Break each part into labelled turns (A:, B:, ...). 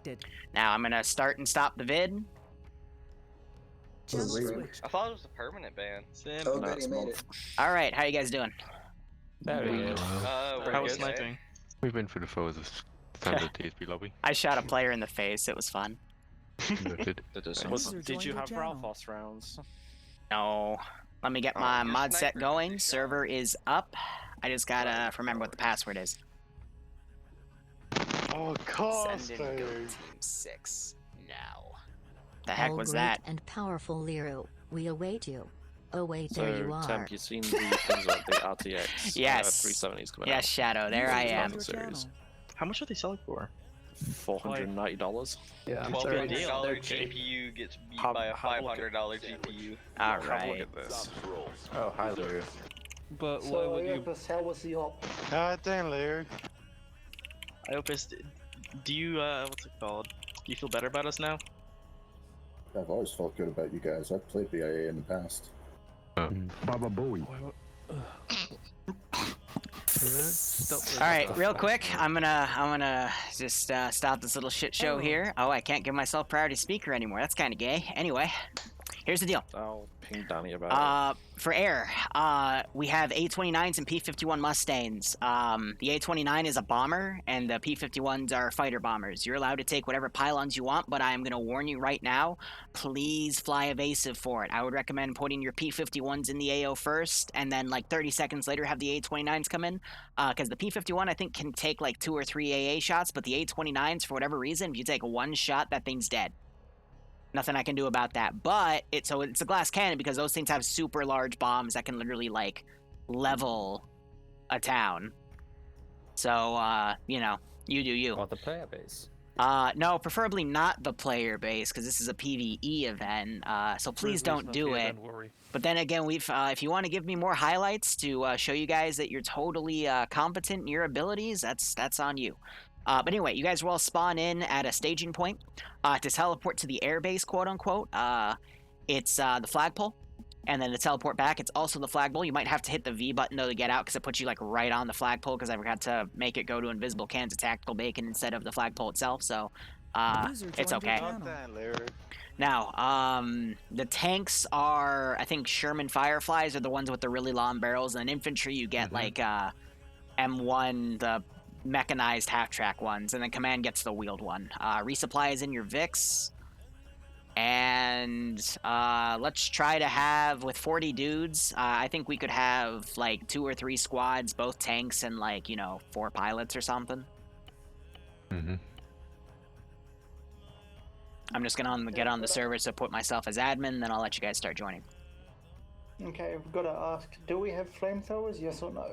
A: detected.
B: Now I'm gonna start and stop the vid.
A: Channel
C: Wait.
A: switched.
D: I thought it was a permanent ban.
C: Oh, good, he made it.
B: All right, how you guys doing?
E: Very good.
D: We're
E: How was
D: good,
E: sniping?
F: We went for the foes of standard TSB lobby.
B: I shot a player in the face. It was fun.
F: Noted.
E: Did you have Ralphos rounds?
B: No. Let me get
D: Oh,
B: my
D: your
B: mod set
D: sniper
B: going.
D: didn't
B: Server is up. I just gotta remember what the password is.
G: Oh, God,
B: Send in go team 6 now. The heck
H: All
B: was
H: great
B: that?
H: and powerful Liru, we await you. Oh wait, there you are.
E: Temp, you've seen the things like the RTX
B: Yes.
E: 370s coming
B: Yes, Shadow, there I am.
A: User joined your
E: Series.
A: channel.
E: How much are they selling for? $490.
C: Yeah,
D: $1,200 GPU gets beat by a $500 GPU.
B: All
E: Have a look
B: right.
E: at this.
C: Oh, hi, Liru.
E: But why
I: So,
E: would you?
I: how was the op?
G: God damn, Liru.
E: Iopus, do you what's it called? Do you feel better about us now?
J: I've always felt good about you guys. I've played BIA in the past.
F: Baba Bowie.
B: All right, real quick, I'm gonna just stop this little shit show here. Oh, I can't give myself priority speaker anymore. That's kind of gay. Anyway, here's the deal.
E: I'll ping Danny about
B: For air, we have A-29s and P-51 Mustangs. The A-29 is a bomber, and the P-51s are fighter bombers. You're allowed to take whatever pylons you want, but I am going to warn you right now, please fly evasive for it. I would recommend putting your P-51s in the AO first, and then like 30 seconds later have the A-29s come in, because the P-51 I think can take like 2 or 3 AA shots, but the A-29s, for whatever reason, if you take one shot, that thing's dead. Nothing I can do about that, but it's a glass cannon because those things have super large bombs that can literally like level a town. So you know, you do you.
C: Or the player base.
B: No, preferably not the player base because this is a PvE event. So please don't do it. But then again, if you want to give me more highlights to show you guys that you're totally competent in your abilities, that's on you. But anyway, you guys will all spawn in at a staging point to teleport to the airbase, quote unquote. It's the flagpole, and then to teleport back, it's also the flagpole. You might have to hit the V button though to get out because it puts you like right on the flagpole because I forgot to make it go to invisible cans of tactical bacon instead of the flagpole itself. So
A: User
B: it's
A: joined your
B: okay.
A: channel.
G: Damn, Liru.
B: Now, the tanks are, I think Sherman Fireflies are the ones with the really long barrels, and in infantry you get like M1, the mechanized half-track ones, and then command gets the wheeled one. Resupply is in your VIX, and let's try to have, with 40 dudes, I think we could have like 2 or 3 squads, both tanks and like, you know, 4 pilots or something. I'm just gonna get on the server, so put myself as admin, then I'll let you guys start joining.
I: Okay, I've got to ask, do we have flamethrowers, yes or no?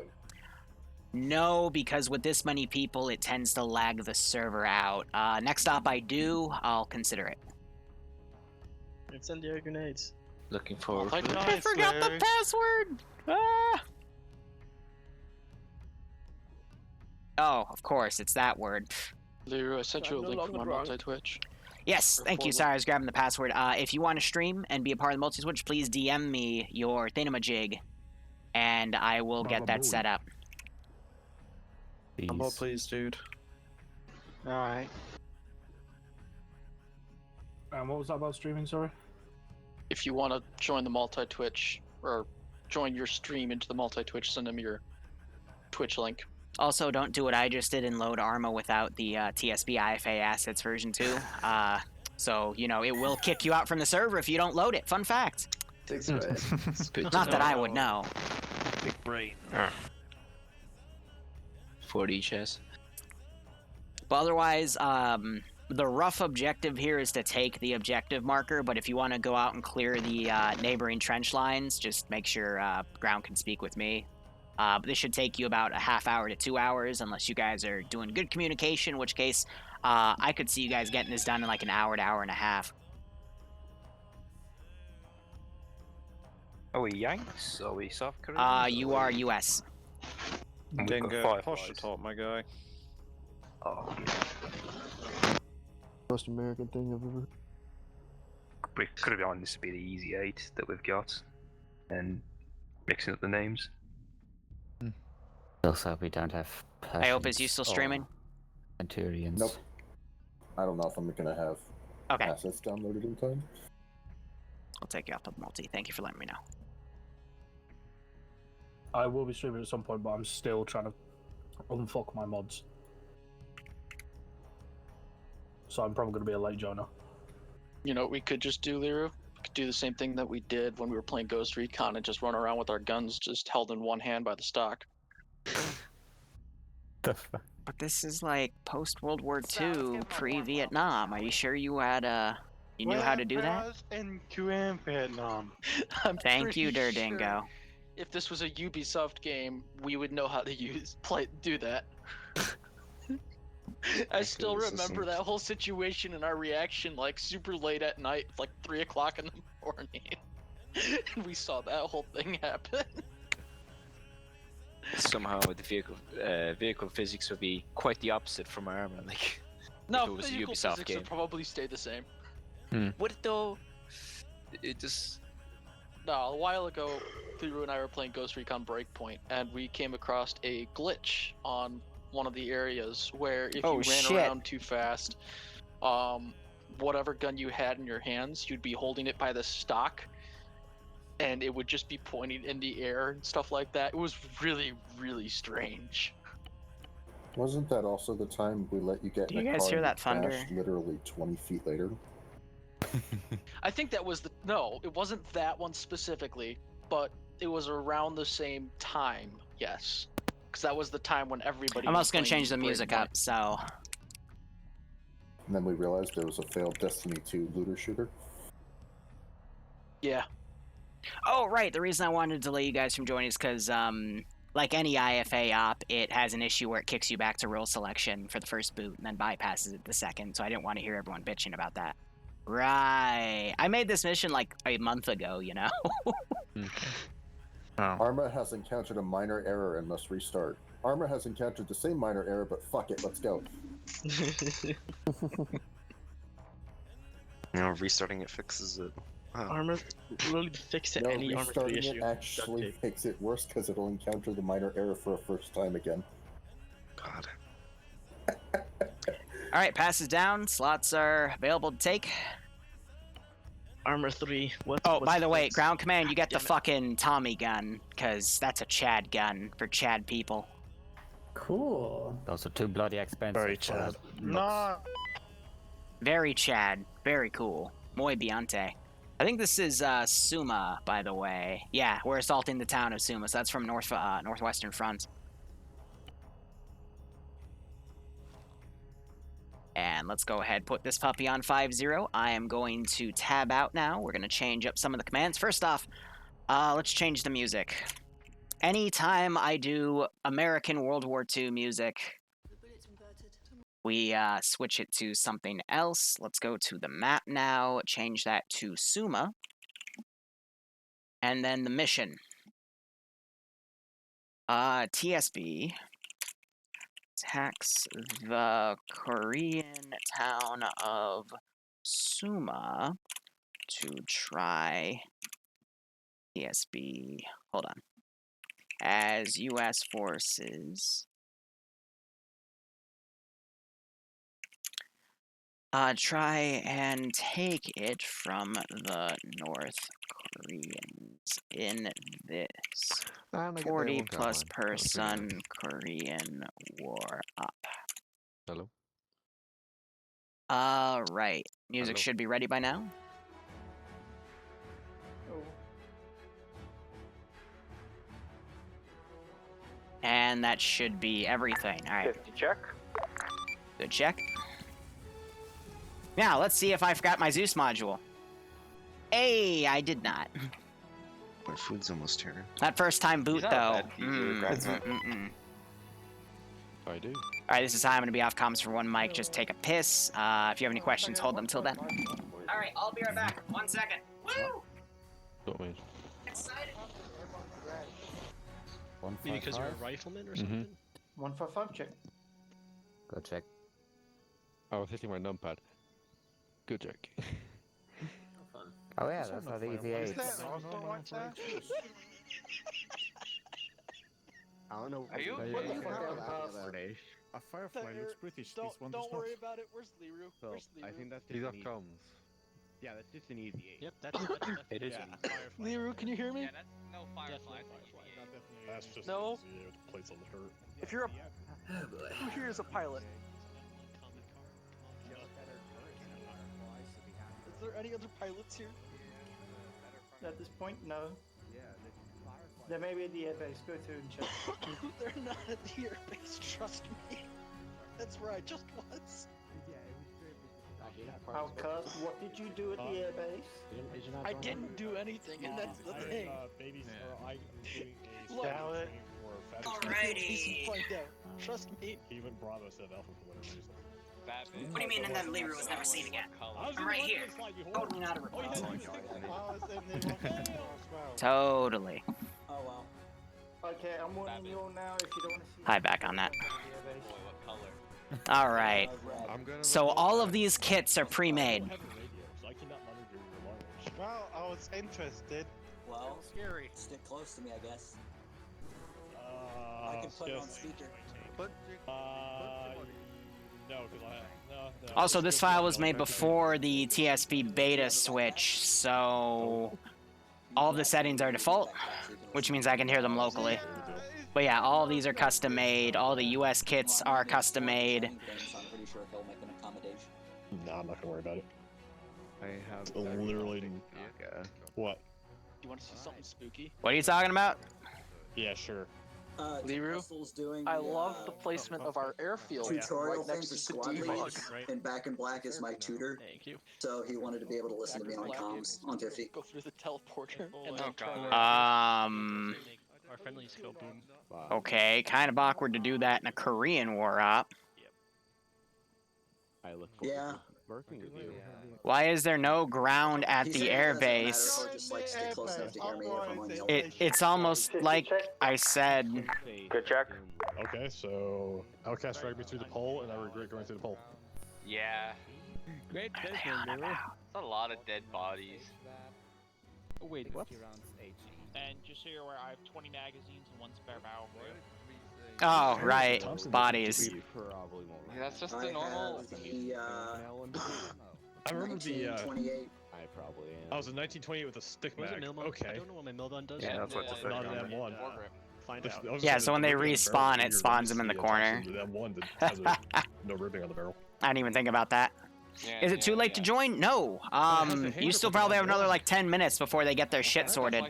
B: No, because with this many people, it tends to lag the server out. Next stop I do, I'll consider it.
E: Incendiary grenades.
C: Looking forward to it.
B: I forgot the password! Ah! Oh, of course, it's that word.
K: Liru, I sent you a link from my multi-Twitch.
B: Yes, thank you. Sorry, I was grabbing the password. If you want to stream and be a part of the multi-switch, please DM me your thingamajig, and I will get that set up.
E: I'm more pleased, dude.
G: Alright.
I: What was that about streaming, sorry?
K: If you want to join the multi-Twitch, or join your stream into the multi-Twitch, send them your Twitch link.
B: Also, don't do what I just did and load Arma without the TSB IFA assets version 2. So, you know, it will kick you out from the server if you don't load it. Fun fact.
C: It's good.
B: Not that I would know.
E: Big brain.
C: 40 chess.
B: But otherwise, the rough objective here is to take the objective marker, but if you want to go out and clear the neighboring trench lines, just make sure ground can speak with me. But this should take you about a half hour to 2 hours, unless you guys are doing good communication, in which case I could see you guys getting this done in like an hour to hour and a half.
L: Are we Yanks? Are we South Korea?
B: You are US.
E: Dingo, posture top, my guy.
L: Oh,
I: Most American thing I've ever.
L: we could have gone this to be the easy 8 that we've got, and mixing up the names.
C: Also, we don't have.
B: I hope is you still streaming?
C: Centurions.
J: Nope. I don't know if I'm gonna have
B: Okay,
J: assets downloaded in time.
B: I'll take you off the multi. Thank you for letting me know.
A: I will be streaming at some point, but I'm still trying to unfuck my mods. So I'm probably going to be a late joiner.
K: You know what we could just do, Liru? We could do the same thing that we did when we were playing Ghost Recon and just run around with our guns just held in one hand by the stock.
B: But this is like post World War II, pre-Vietnam. Are you sure you had you knew how to do that?
G: In Korean Vietnam.
K: I'm
B: Thank
K: pretty
B: you,
K: sure
B: Durdingo.
K: if this was a Ubisoft game, we would know how to do that. I still remember that whole situation and our reaction, like super late at night, like 3 o'clock in the morning. And we saw that whole thing happen.
C: Somehow the vehicle physics would be quite the opposite from armor. Like,
K: No,
C: if it was a
K: physical
C: Ubisoft
K: physics
C: game.
K: would probably stay the same.
C: Would it though? It just.
K: No, a while ago, Liru and I were playing Ghost Recon Breakpoint, and we came across a glitch on one of the areas where if you ran around too fast, whatever gun you had in your hands, you'd be holding it by the stock, and it would just be pointing in the air and stuff like that. It was really, really strange.
J: Wasn't that also the time we let you get
B: Do
J: in
B: you
J: a
B: guys
J: car
B: hear
J: and
B: that thunder?
J: crashed literally 20 feet later?
K: I think that was no, it wasn't that one specifically, but it was around the same time, yes. Because that was the time when everybody
B: I'm
K: was
B: also gonna
K: playing
B: change the music
K: Breakpoint.
B: up, so
J: And then we realized there was a failed Destiny 2 looter shooter.
K: Yeah.
B: Oh, right. The reason I wanted to delay you guys from joining is because, like any IFA op, it has an issue where it kicks you back to role selection for the first boot and then bypasses it the second, so I didn't want to hear everyone bitching about that. Right. I made this mission like a month ago, you know?
J: Arma has encountered a minor error and must restart. Arma has encountered the same minor error, but fuck it, let's go.
M: You know, restarting it fixes it.
E: Armor will fix it
J: No,
E: any Armor 3
J: restarting
E: issue.
J: it actually makes it worse because it'll encounter the minor error for a first time again.
M: God.
B: Alright, passes down. Slots are available to take.
E: Armor 3. What?
B: Oh,
E: what's
B: by the way,
E: fixed?
B: ground command, you get the
E: Damn it.
B: fucking Tommy gun, because that's a Chad gun for Chad people.
N: Cool.
O: Those are too bloody expensive.
A: Very Chad.
G: No.
B: Very Chad. Very cool. Muy Biante. I think this is Suma, by the way. Yeah, we're assaulting the town of Suma, so that's from Northwestern Front. And let's go ahead, put this puppy on 5-0. I am going to tab out now. We're going to change up some of the commands. First off, let's change the music. Anytime I do American World War II music, we switch it to something else. Let's go to the map now, change that to Suma. And then the mission. TSB attacks the Korean town of Suma to try TSB. Hold on. As U.S. forces try and take it from the North Koreans in this 40-plus person Korean war op.
F: Hello?
B: Right. Music
F: Hello.
B: should be ready by now. And that should be everything. All right.
D: 50 check.
B: Good check. Now, let's see if I forgot my Zeus module. Hey, I did not.
M: My food's almost here.
B: That first time boot,
D: He's not
B: though.
D: bad PvE,
F: I do.
B: Alright, this is how I'm going to be off comms for one mic. Just take a piss. If you have any questions, hold them till then. Alright, I'll be right back. 1 second. Woo!
F: Got me.
B: Excited.
E: Maybe because you're a rifleman or something?
I: 155 check.
O: Go check.
F: I was hitting my numpad. Good check.
O: Oh yeah, that's not easy.
G: Is
O: Eight.
G: that also like that?
N: I don't know.
D: Are you?
F: A Firefly looks British. This one does
E: Don't
F: not.
E: worry about it. Where's Liru?
F: So,
E: Where's Liru?
F: I think that's
M: He's
F: just
M: up
F: an
M: comms.
F: Yeah, that's just an easy 8.
E: Yep, that's
L: It is.
F: Yeah.
E: Liru, can you hear me?
D: Yeah, that's no Firefly.
A: That's just
K: No.
A: easy with plates on the shirt.
K: If you're a who here is a pilot? Is there any other pilots here?
I: At this point, no. There may be at the airbase. Go through and check.
K: They're not at the airbase, trust me. That's where I just was.
I: How cursed? What did you do at the airbase?
K: I didn't do anything, and that's the thing. Look,
B: Alrighty.
K: find out. Trust me.
A: Even Bravo said Alpha for whatever reason.
B: What do you mean and then Liru was never seen again? I'm right here. Totally not a report. Totally.
I: Oh well. Okay, I'm warning you all now if you don't want to see.
B: Hi, back on that.
D: What color?
B: Alright. So all of these kits are pre-made.
G: Well, I was interested.
P: Well, scary. Stick close to me, I guess. I can put it on speaker.
A: No, because no.
B: Also, this file was made before the TSB beta switch, so all of the settings are default, which means I can hear them locally. But yeah, all of these are custom made. All the US kits are custom made.
P: I'm pretty sure he'll make an accommodation.
A: No, I'm not gonna worry about it.
F: I have
A: Literally. What?
K: You want to see something spooky?
B: What are you talking about?
A: Yeah, sure.
K: Liru, I love the placement of our airfield
P: tutorial
K: right
P: thing
K: next
P: for
K: to the
P: squad
K: debug.
P: leads, and Back in Black is my tutor.
E: Thank you.
P: So he wanted to be able to listen to me on comms on 50.
K: Go through the teleporter and then try
E: Our friendly scope boom.
B: Okay, kind of awkward to do that in a Korean War op.
F: I look
P: Yeah.
F: working with you.
B: Why is there no ground at
P: He
B: the
P: said it doesn't matter,
B: airbase?
P: he'll just like stay close enough to hear me if I'm on the
B: It's almost like I said.
L: Good check.
A: Okay, so Outcast dragged me through the pole, and I regret going through the pole.
D: Yeah.
E: Great placement, Liru.
D: That's a lot of dead bodies.
E: Oh, wait, what?
Q: And just so you're aware, I have 20 magazines and 1 spare barrel for you.
B: Oh, right. Bodies.
D: Yeah, that's just
P: I
D: the normal.
P: have the,
A: I remember the.
P: 1928.
F: I probably am.
A: I was in 1928 with a stick mag. Okay.
E: I don't know what my Mildon does.
L: Yeah, that's what the
A: Not
L: first
A: an M1.
E: Find out.
B: Yeah, so when they respawn, it spawns them in the corner.
A: The M1 that has a, no ribbing on the barrel.
B: I didn't even think about that. Is it too late to join? No. You still probably have another like 10 minutes before they get their shit sorted.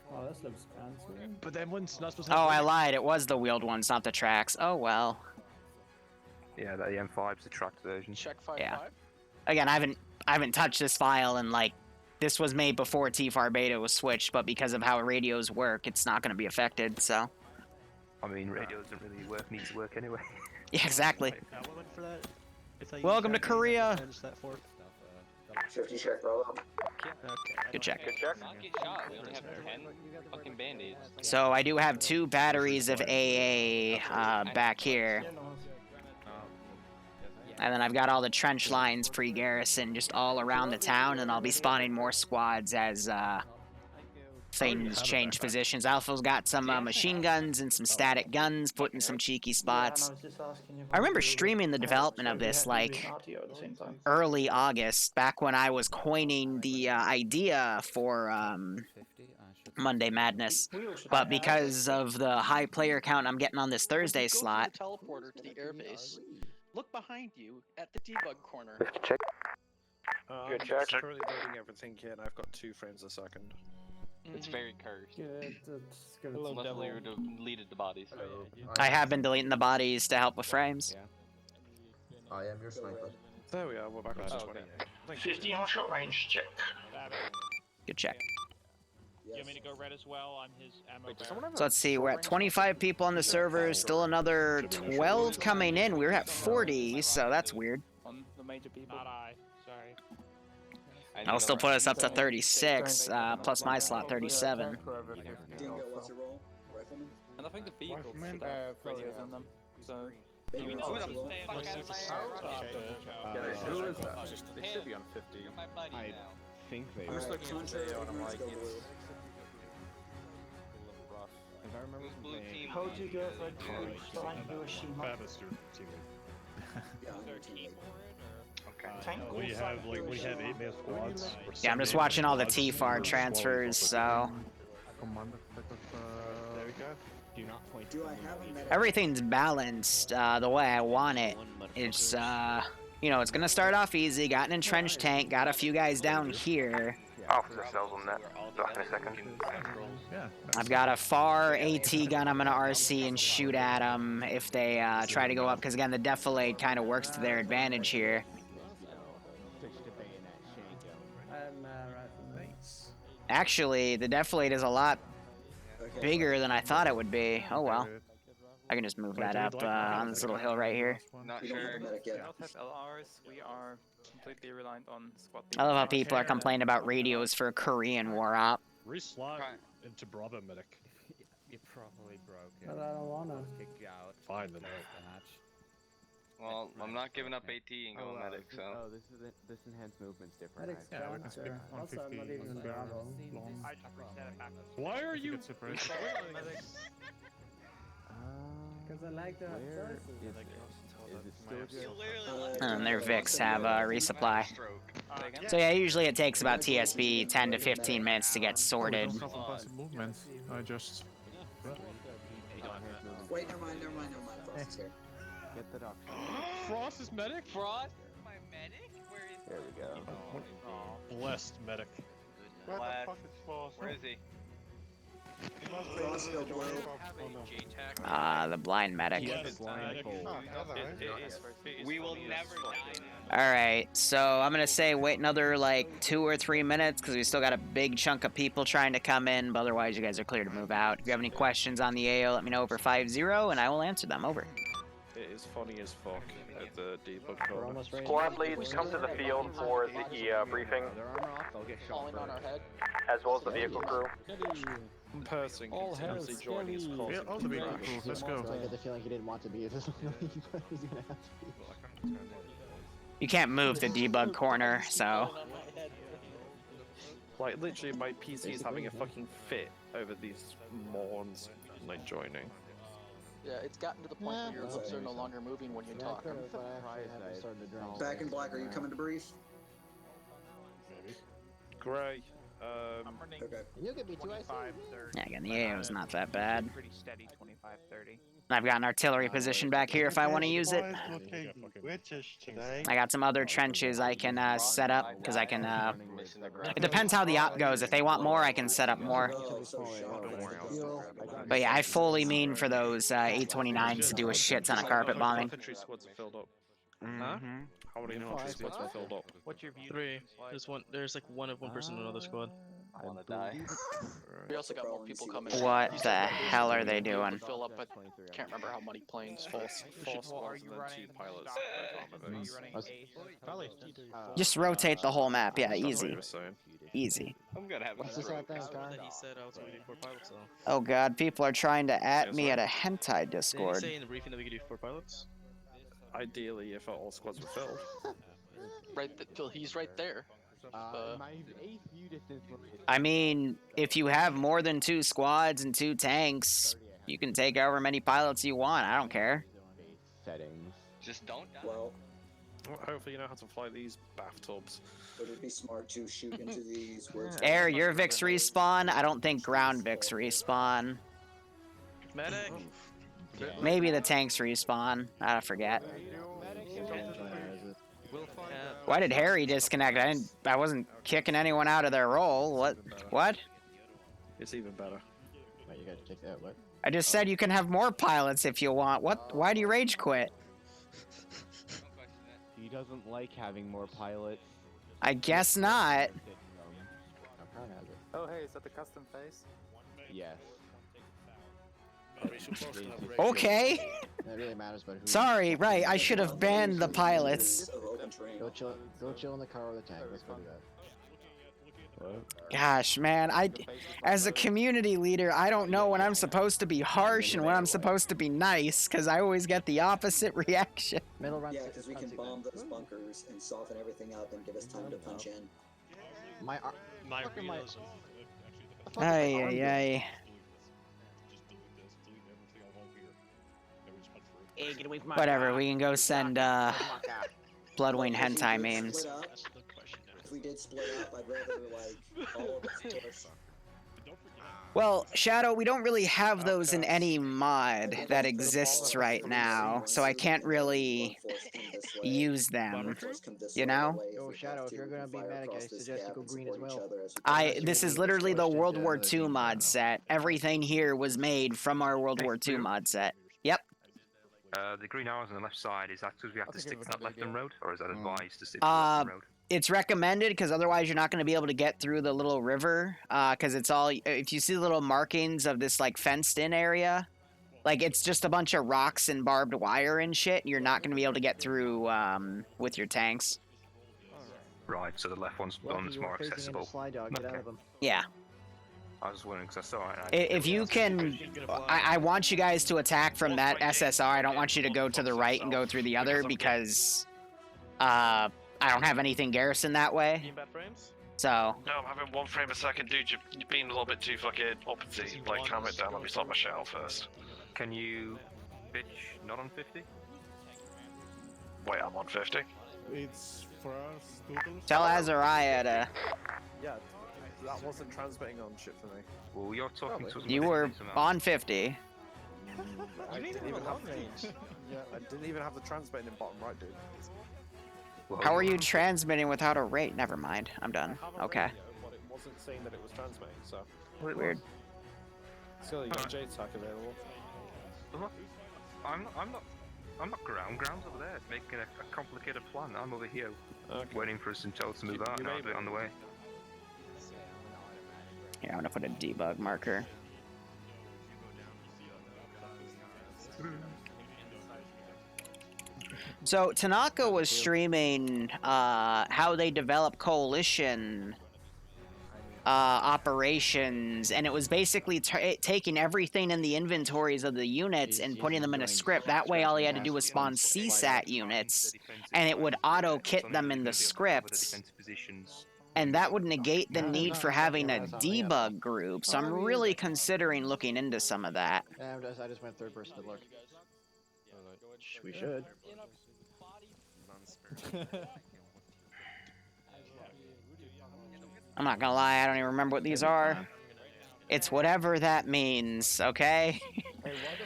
N: Oh, this looks fancy.
A: But the M1's not supposed to
B: Oh,
A: have
B: I lied. It was the wheeled ones, not the tracks. Oh well.
L: Yeah, the M5's the tracked version.
K: check 5.5.
B: Yeah. Again, I haven't touched this file, and like this was made before TFAR beta was switched, but because of how radios work, it's not going to be affected. So.
L: I mean, radio doesn't really work, needs to work anyway.
B: Yeah, exactly.
E: For that.
B: Welcome to Korea.
P: 50 check, Bravo.
B: Good check.
D: Good check. Not get shot. We only have 10 fucking band-aids.
B: So I do have 2 batteries of AA back here. And then I've got all the trench lines pre-garrison just all around the town, and I'll be spawning more squads as things change positions. Alpha's got some machine guns and some static guns, putting some cheeky spots. I remember streaming the development of this like early August, back when I was coining the idea for Monday Madness. But because of the high player count I'm getting on this Thursday slot,
K: Go through the teleporter to the airbase. Look behind you at the debug corner.
L: Check.
R: Good check. I'm currently loading everything here, and I've got 2 frames a second.
D: It's very cursed.
N: Good.
D: Unless Liru deleted the bodies.
B: I have been deleting the bodies to help with frames.
P: I am your sniper.
R: There we are, we're back up to 28. Thank you.
G: 50 on short range, check.
B: Good check.
Q: Do you want me to go red as well? I'm his ammo bearer.
B: So let's see, we're at 25 people on the server, still another 12 coming in. We're at 40, so that's weird.
K: On the major people.
Q: Not I. Sorry.
B: I'll still put us up to 36, plus my slot 37.
P: Dingo, what's your role? Rifleman?
K: And I think the vehicles should have radios in them. So.
P: Baby,
K: Oh,
P: what's your role?
D: Who is that? They should be on 50.
F: I think they
P: Alright,
F: are.
P: contrary to ignorance, go blue.
F: In
R: I remember from
D: Blue team.
I: Hold your girlfriend to find Hiroshima.
R: Fabus, your teammate.
P: Yeah, I'm your teammate.
I: Tank
R: We
I: will
R: have
I: fight
R: like we have
I: Hiroshima.
R: 8-man squads. or
B: Yeah, I'm just
R: 7
B: watching all the
R: squads,
B: T-FAR
R: and we're
B: transfers,
R: swallowing
B: so
R: There we go.
N: Do not point.
P: Do I have a medic?
B: everything's balanced the way I want it. It's you know, it's gonna start off easy. Got an entrenched tank, got a few guys down here.
L: Officer cells on that. Back in a second.
F: Yeah.
B: I've got a far AT gun I'm gonna RC and shoot at them if they try to go up, because again, the defilade kind of works to their advantage here. Actually, the defilade is a lot bigger than I thought it would be. Oh well. I can just move that up on this little hill right here.
D: Not
P: We don't
D: sure.
P: have a medic yet.
Q: LRs. We are completely reliant on squad.
B: I love how people are complaining about radios for a Korean War op.
R: Reslot into Bravo medic.
O: You're probably broken.
N: But I don't wanna.
O: Kick you out.
R: Fine then.
D: Well, I'm not giving up AT and going medic, so.
O: Oh, this enhanced movement's different.
N: Medic's faster. Also, I'm not even in Bravo.
Q: I just reset it back.
R: Why are you?
N: Because I like to have choices.
O: Is it still good?
B: And their Vics have resupply. So yeah, usually it takes about TSB 10 to 15 minutes to get sorted.
F: Movements. I just.
P: Wait, never mind. Frost is here.
O: Get the doctor.
R: Frost is medic?
K: Frost, my medic? Where is
O: There we go.
R: Blessed medic.
G: Where the fuck is Frost?
D: Where is he?
G: He must be
P: Frost still blue.
B: The blind medic.
D: We will never die.
B: Alright, so I'm gonna say wait another like 2 or 3 minutes because we still got a big chunk of people trying to come in, but otherwise you guys are clear to move out. If you have any questions on the AO, let me know over 50 and I will answer them. Over.
R: It is funny as fuck at the debug corner.
A: Squad leads, come to the field for the briefing,
K: falling on our head?
A: as well as the vehicle crew.
R: One person continuously joining his cause.
F: Yeah, all the vehicle crew. Let's go.
N: I get the feeling he didn't want to be. He's gonna have to be.
B: You can't move the debug corner, so.
R: Like, literally, my PC is having a fucking fit over these morons, like, joining.
K: Yeah, it's gotten to the point where your lips are no longer moving when you talk.
P: Back in black, are you coming to brief?
R: Gray.
P: Okay.
N: You could be
Q: 25, 30.
B: Yeah, again, the AO is not that bad.
Q: Pretty steady, 25, 30.
B: I've got an artillery position back here if I want to use it. I got some other trenches I can set up, because I can, it depends how the op goes. If they want more, I can set up more. But yeah, I fully mean for those 829s to do a shit ton of carpet bombing.
R: Infantry squads are filled up. Huh? How many infantry squads are filled up?
Q: What's your view?
E: 3. There's like one person in another squad.
D: I wanna die.
K: We also got more people coming.
B: What the hell are they doing?
K: Fill up, but can't remember how many planes.
R: Four squads and then 2 pilots.
B: Just rotate the whole map. Yeah, easy. Easy.
D: I'm gonna have
N: What's this out there,
E: He said I was going to do 4 pilots, though.
B: Oh god, people are trying to at me at a hentai
E: Did he
B: Discord.
E: say in the briefing that we could do 4 pilots?
R: Ideally, if all squads were filled.
K: Phil, he's right there.
B: I mean, if you have more than 2 squads and 2 tanks, you can take however many pilots you want. I don't care.
O: Settings.
D: Just don't die.
P: Well,
R: Hopefully you know how to fly these bathtubs.
P: would it be smart to shoot into these words?
B: Air, your Vix respawn? I don't think ground Vix respawn.
E: Medic!
B: Maybe the tanks respawn. I forget. Why did Harry disconnect? I wasn't kicking anyone out of their role. What?
R: It's even better.
N: Wait, you gotta check that. What?
B: I just said you can have more pilots if you want. What? Why do you rage quit?
O: He doesn't like having more pilots.
B: I guess not.
O: Oh, hey, is that the custom face? Yes.
B: Okay.
N: That really matters, but who?
B: Sorry, right. I should have banned the pilots.
N: Go chill in the car with the tank. Let's go do that.
B: Gosh, man, as a community leader, I don't know when I'm supposed to be harsh and when I'm supposed to be nice, because I always get the opposite reaction.
N: Middle run.
P: Yeah, because we can bomb those bunkers and soften everything up and give us time to punch in.
B: Ay.
P: Hey, get away from my
B: Whatever,
P: car.
B: we can go send Bloodwing hentai memes.
P: If we did split up, I'd rather like all of us push.
B: Well, Shadow, we don't really have those in any mod that exists right now, so I can't really use them. You know?
N: Yo, Shadow, if you're gonna be medic, I suggest you go green as well.
B: This is literally the World War II mod set. Everything here was made from our World War II mod set. Yep.
L: The green arrows on the left side, is that because we have to stick to that left-hand road, or is that advised to stick to the left-hand road?
B: It's recommended because otherwise you're not going to be able to get through the little river. Because it's all, if you see the little markings of this like fenced-in area, like it's just a bunch of rocks and barbed wire and shit. You're not going to be able to get through with your tanks.
L: Right, so the left one's the one that's more accessible.
B: Yeah.
L: I was wondering because I saw it.
B: If you can, I want you guys to attack from that SSR. I don't want you to go to the right and go through the other because I don't have anything garrison that way. So.
S: No, I'm having 1 frame a second, dude. You're being a little bit too fucking uppity. Like, calm it down. Let me start my shell first.
L: Can you bitch not on 50?
S: Wait, I'm on 50.
G: It's first.
B: Tell Azariah to.
R: Yeah, that wasn't transmitting on shit for me.
L: Well, you're talking to us.
B: You were on 50.
R: I didn't even have I didn't even have the transmitting in bottom right, dude.
B: How are you transmitting without a rate? Never mind. I'm done. Okay.
R: But it wasn't saying that it was transmitting, so.
B: Weird.
R: Still, you got JTAC available.
L: I'm not grounds over there. It's making a complicated plan. I'm over here, waiting for us until to move out, and I'll do it on the way.
B: Here, I'm gonna put a debug marker. So Tanaka was streaming how they develop coalition operations, and it was basically taking everything in the inventories of the units and putting them in a script. That way all he had to do was spawn CSAT units, and it would auto-kit them in the scripts. And that would negate the need for having a debug group, so I'm really considering looking into some of that.
N: Yeah, I just went third person to look. We should.
B: I'm not gonna lie, I don't even remember what these are. It's whatever that means, okay?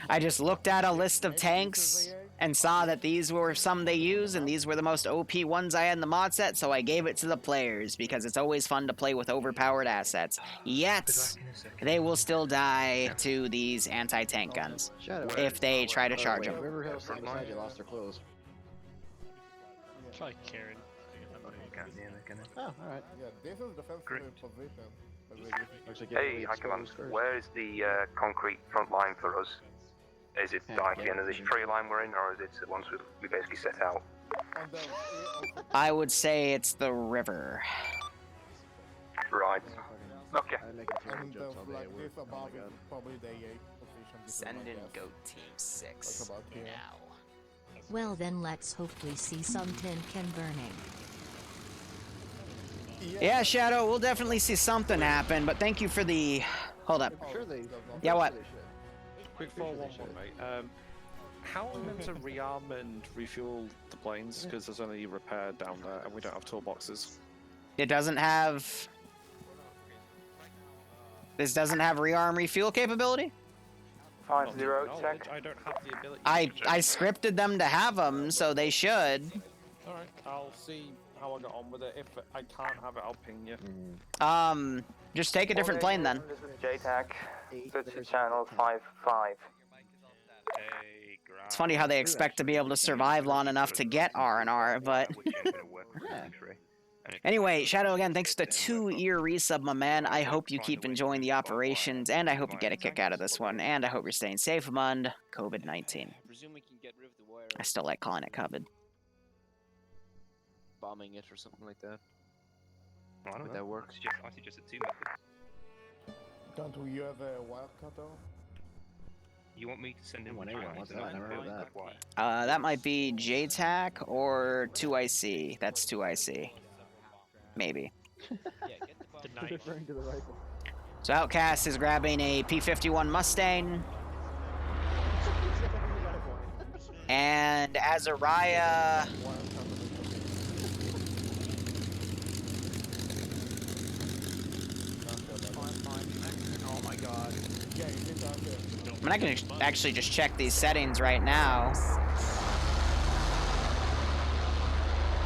B: I just looked at a list of tanks and saw that these were some they use, and these were the most OP ones I had in the mod set, so I gave it to the players, because it's always fun to play with overpowered assets. Yet, they will still die to these anti-tank guns, if they try to charge them.
N: River Hill side by side, you lost their clothes.
E: Try Karen.
N: Oh, alright.
G: Yeah, this is defensive position.
L: Hey, High Command, where is the concrete front line for us? Is it like the end of this tree line we're in, or is it once we basically set out?
B: I would say it's the river.
L: Right. Okay.
G: And like this above is probably the 8th position.
B: Send in Goat Team 6 now.
H: Well then let's hope we see some tin can burning.
B: Yeah, Shadow, we'll definitely see something happen, but thank you for the... Hold up. Yeah, what?
R: Quick 411, mate. How are we meant to rearm and refuel the planes? Because there's only repair down there, and we don't have toolboxes.
B: It doesn't have... This doesn't have rearm refuel capability?
R: 5-0, check. I don't have the ability.
B: I scripted them to have them, so they should.
R: Alright, I'll see how I get on with it. If I can't have it, I'll ping you.
B: Just take a different plane then.
T: This is JTAC, switch to channel 5-5.
B: It's funny how they expect to be able to survive long enough to get R&R, but... Anyway, Shadow, again, thanks to 2-year resub, my man. I hope you keep enjoying the operations, and I hope you get a kick out of this one, and I hope you're staying safe among COVID-19. I still like calling it COVID.
C: Bombing it or something like that.
L: I don't
C: Would
L: know.
C: that work?
L: I suggested 2 methods.
G: Don't you have a wildcat though?
L: You want me to send in
N: 1A1, what's that? I never heard of that.
B: That might be JTAC or 2IC. That's 2IC. Maybe.
N: Referring to the rifle.
B: So Outcast is grabbing a P-51 Mustang. And Azariah.
A: Oh my god.
B: I'm not gonna actually just check these settings right now.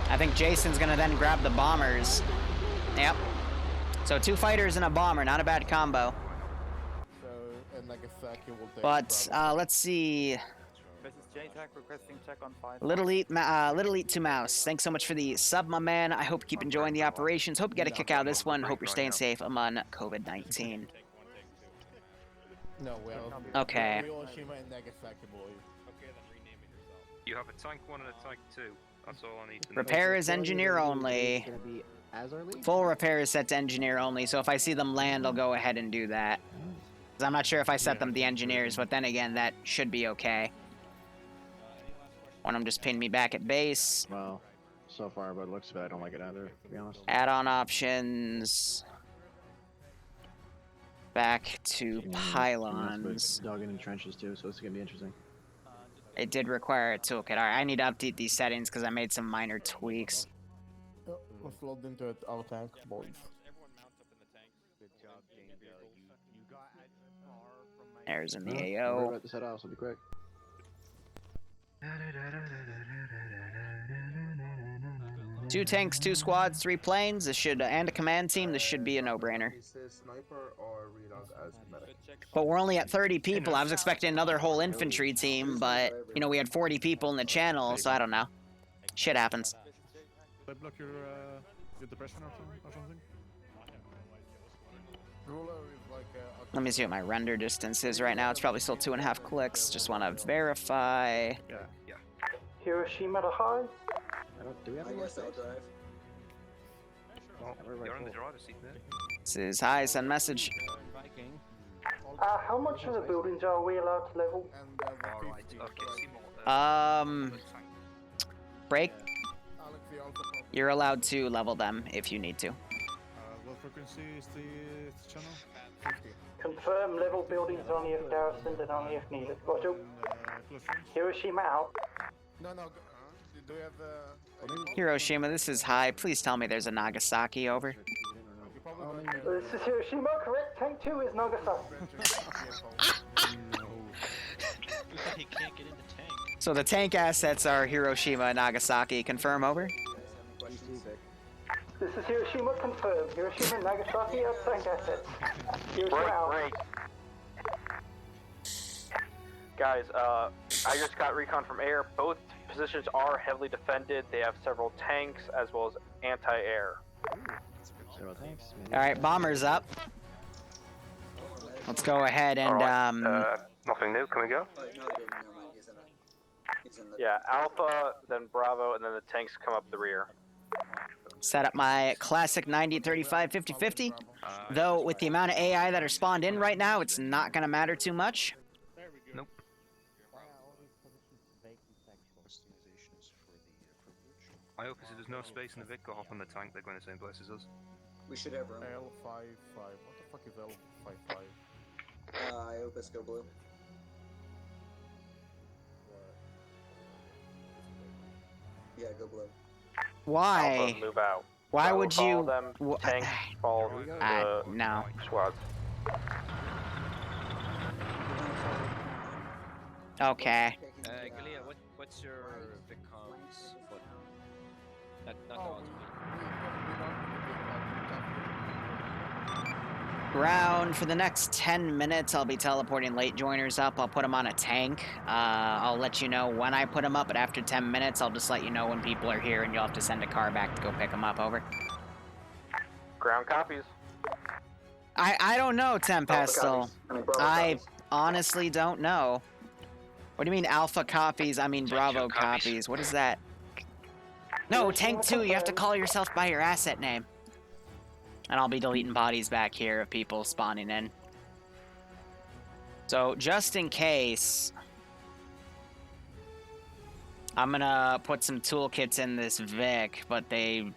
B: I think Jason's gonna then grab the bombers. Yep. So 2 fighters and a bomber, not a bad combo.
G: So, and Nagasaki will take
B: But let's see.
T: This is JTAC requesting check on 5.
B: Little Eat to Mouse. Thanks so much for the sub, my man. I hope you keep enjoying the operations. Hope you get a kick out of this one. Hope you're staying safe among COVID-19.
G: No, well.
B: Okay.
G: Hiroshima and Nagasaki, boys.
L: Okay, then rename it yourself. You have a tank 1 and a tank 2. That's all I need to know.
B: Repair is engineer only. Full repair is set to engineer only, so if I see them land, I'll go ahead and do that. 'Cause I'm not sure if I set them the engineers, but then again, that should be okay. One of them just pinned me back at base.
N: Well, so far, but it looks bad. I don't like it either, to be honest.
B: Add-on options. Back to pylons.
N: Dug in trenches too, so it's gonna be interesting.
B: It did require a toolkit. Alright, I need to update these settings because I made some minor tweaks.
G: Let's load into it, our tank, boys.
B: There's an
N: We're
B: AO.
N: about to set off, so be quick.
B: 2 tanks, 2 squads, 3 planes. This should and a command team. This should be a no-brainer. But we're only at 30 people. I was expecting another whole infantry team, but you know we had 40 people in the channel, so I don't know. Shit happens.
A: They block your depression or something?
B: Let me see what my render distance is right now. It's probably still 2.5 clicks. Just want to verify.
L: Yeah.
I: Hiroshima to high.
N: Do we have any more space?
L: Well, you're in the driver's seat there.
B: This is hi, send message.
I: How much of the buildings are we allowed to level?
L: Alright, okay,
B: Break. You're allowed to level them if you need to.
A: What frequency is the channel? 50.
I: Confirm level buildings only if garrisoned and only if needed. Roger. Hiroshima out.
G: No, do we have
B: Hiroshima, this is high. Please tell me there's a Nagasaki over.
I: This is Hiroshima, correct? Tank 2 is Nagasaki.
E: He can't get into tank.
B: So the tank assets are Hiroshima and Nagasaki. Confirm over.
I: This is Hiroshima, confirmed. Hiroshima and Nagasaki are tank assets. Hiroshima out.
T: Guys, I just got recon from air. Both positions are heavily defended. They have several tanks as well as anti-air.
B: All right, bombers up. Let's go ahead and
L: nothing new. Can we go?
T: Yeah, Alpha, then Bravo, and then the tanks come up the rear.
B: set up my classic 90, 35, 50, 50. Though with the amount of AI that are spawned in right now, it's not gonna matter too much.
L: Nope. I hope there's no space in the Vic, go hop on the tank, they're going the same place as us.
P: We should have room.
G: L55. What the fuck is L55?
P: I hope it's go blue. Yeah, go blue.
B: Why?
T: Alpha, move out.
B: Why
T: Bravo,
B: would
T: follow
B: you?
T: them. Tanks follow the
B: no.
T: squads.
B: Okay.
C: Galia, what's your Vicom's foot? Not all
B: Ground for the next 10 minutes. I'll be teleporting late joiners up. I'll put them on a tank. I'll let you know when I put them up, but after 10 minutes, I'll just let you know when people are here, and you'll have to send a car back to go pick them up. Over.
T: Ground copies.
B: I don't know, Tempestal. I honestly don't know. What do you mean Alpha copies? I mean Bravo copies. What is that? No, Tank 2, you have to call yourself by your asset name. And I'll be deleting bodies back here of people spawning in. So, just in case, I'm gonna put some toolkits in this Vic, but I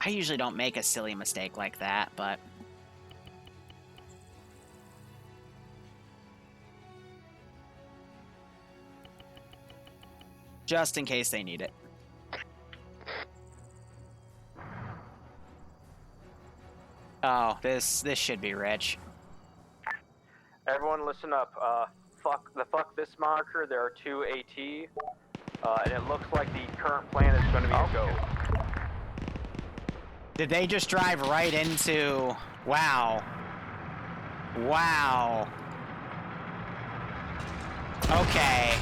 B: usually don't make a silly mistake like that, but... just in case they need it. Oh, this should be rich.
T: Everyone listen up. Fuck this marker. There are 2 AT, and it looks like the current plan is going to be a go.
B: Did they just drive right into... Wow. Wow. Okay.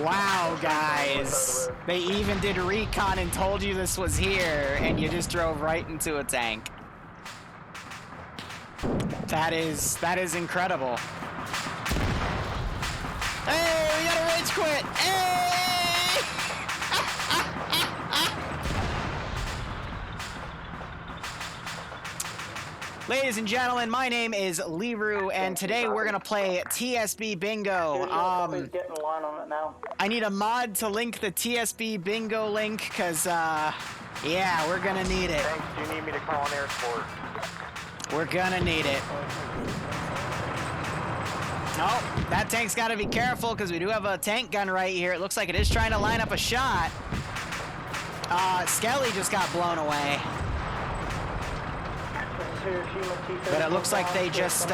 B: Wow, guys. They even did recon and told you this was here, and you just drove right into a tank. That is incredible. Hey, we got a rage quit! Hey! Ladies and gentlemen, my name is Liru, and today we're gonna play TSB Bingo. I need a mod to link the TSB Bingo link, cause yeah, we're gonna need it.
T: Thanks. Do you need me to call an air support?
B: We're gonna need it. Oh, that tank's gotta be careful, because we do have a tank gun right here. It looks like it is trying to line up a shot. Skelly just got blown away. But it looks like they just,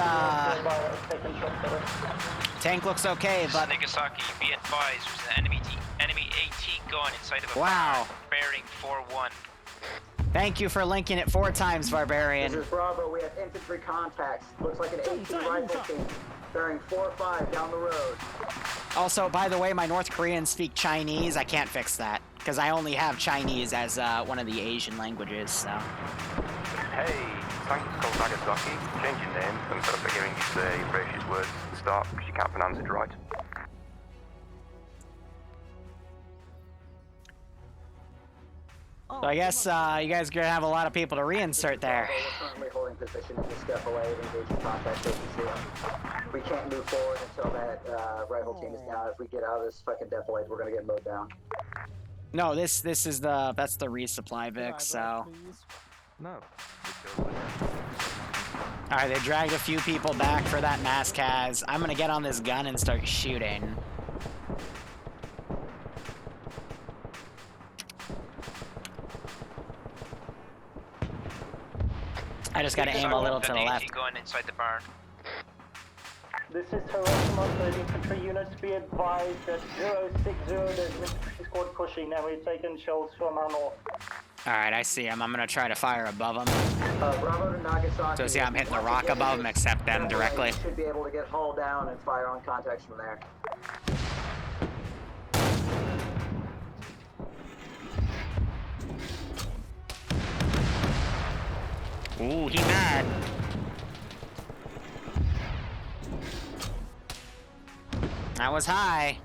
B: tank looks okay, but...
U: Nagasaki, be advised, there's an enemy AT gun inside of a
B: wow.
U: bearing 4-1.
B: Thank you for linking it 4 times, Barbarian.
V: This is Bravo, we have infantry contacts. Looks like an AT rifle team, bearing 4-5 down the road.
B: Also, by the way, my North Koreans speak Chinese. I can't fix that, because I only have Chinese as one of the Asian languages, so...
L: Hey, thanks called Nagasaki. Change your name and set up for hearing you say racist words at the start because you can't pronounce it right.
B: So I guess you guys are gonna have a lot of people to reinsert there.
V: We're currently holding position and step away and engaging contact agency. We can't move forward until that rifle team is down. If we get out of this fucking defilade, we're gonna get mowed down.
B: No, this is that's the resupply Vic, so.
F: No.
B: Alright, they dragged a few people back for that mass cas. I'm gonna get on this gun and start shooting. I just gotta aim a little to the left.
U: Going inside the barn.
I: This is Hiroshima, the infantry units. Be advised that 060, there's an infantry squad pushing, and we've taken shells from our north.
B: Alright, I see him. I'm gonna try to fire above him.
V: Bravo to Nagasaki.
B: So see, I'm hitting the rock above him, except them directly.
V: Should be able to get hauled down and fire on contacts from there.
B: Ooh, he mad. That was high.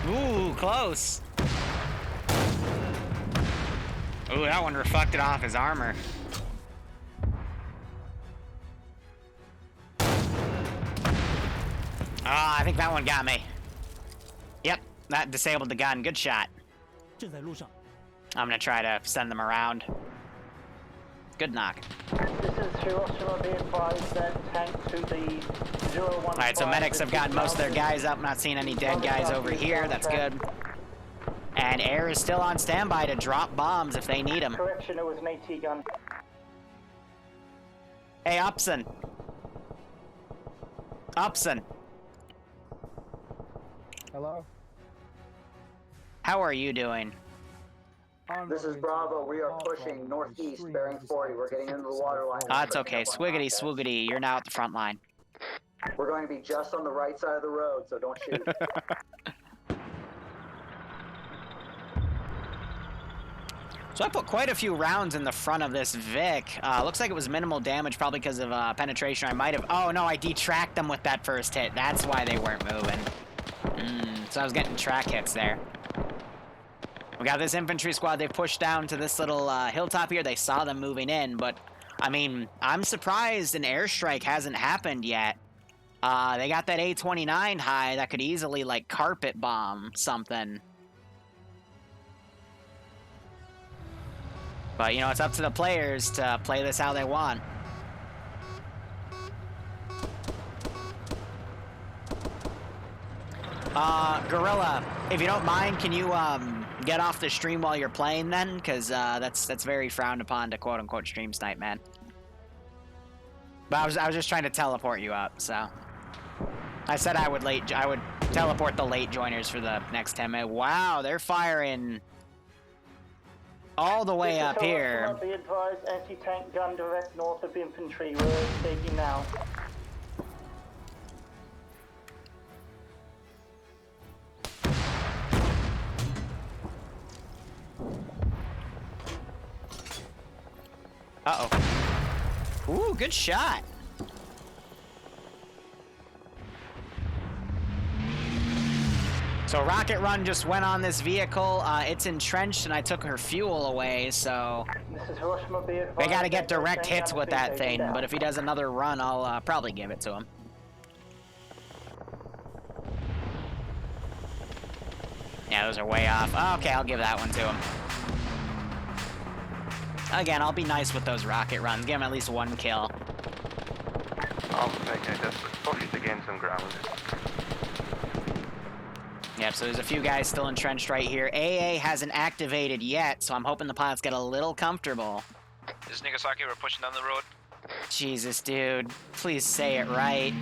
B: Ooh, close. Ooh, that one reflected off his armor. Ah, I think that one got me. Yep, that disabled the gun. Good shot. I'm gonna try to send them around. Good knock.
I: This is Hiroshima, be advised that tank to the 015.
B: Alright, so medics have gotten most of their guys up. Not seeing any dead guys over here. That's good. And air is still on standby to drop bombs if they need them.
I: Correction, it was an AT gun.
B: Hey, Upson. Upson.
A: Hello?
B: How are you doing?
V: This is Bravo. We are pushing northeast, bearing 40. We're getting into the water line.
B: Ah, it's okay. Swiggity, swoogity. You're now at the front line.
V: We're going to be just on the right side of the road, so don't shoot.
B: So I put quite a few rounds in the front of this Vic. Looks like it was minimal damage, probably because of penetration. I might have... Oh, no, I detracked them with that first hit. That's why they weren't moving. So I was getting track hits there. We got this infantry squad. They pushed down to this little hilltop here. They saw them moving in, but, I mean, I'm surprised an airstrike hasn't happened yet. They got that A-29 high that could easily, like, carpet bomb something. But, you know, it's up to the players to play this how they want. Gorilla, if you don't mind, can you get off the stream while you're playing then? Because that's very frowned upon to quote unquote stream snipe, man. But I was just trying to teleport you up, so I said I would teleport the late joiners for the next 10 minutes. Wow, they're firing all the way up here.
I: Be advised, anti-tank gun direct north of infantry. We're taking now.
B: Uh-oh. Ooh, good shot. So Rocket Run just went on this vehicle. It's entrenched, and I took her fuel away, so we gotta get direct hits with that thing. But if he does another run, I'll probably give it to him. Yeah, those are way off. Okay, I'll give that one to him. Again, I'll be nice with those rocket runs. Give him at least one kill.
L: I'll make a desperate push to gain some ground.
B: Yep, so there's a few guys still entrenched right here. AA hasn't activated yet, so I'm hoping the pilots get a little comfortable.
U: This is Nagasaki, we're pushing down the road.
B: Jesus, dude. Please say it right.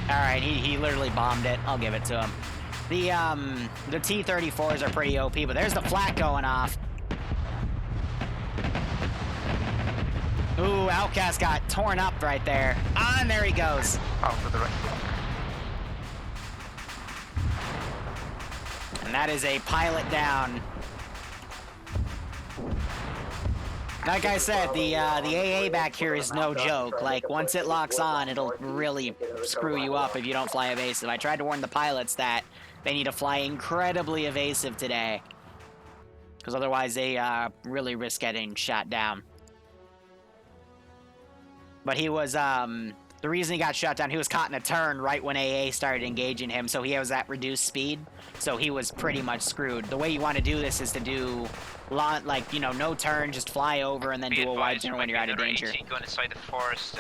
B: Alright, he literally bombed it. I'll give it to him. The T-34s are pretty OP, but there's the flak going off. Ooh, Outcast got torn up right there. Ah, and there he goes.
L: Out for the rest.
B: And that is a pilot down. Like I said, the AA back here is no joke. Like, once it locks on, it'll really screw you up if you don't fly evasive. I tried to warn the pilots that they need to fly incredibly evasive today, because otherwise they really risk getting shot down. But he was, the reason he got shot down, he was caught in a turn right when AA started engaging him, so he has that reduced speed, so he was pretty much screwed. The way you want to do this is to do, like, you know, no turn, just fly over and then do a wide turn when you're out of danger.
U: Going inside the forest,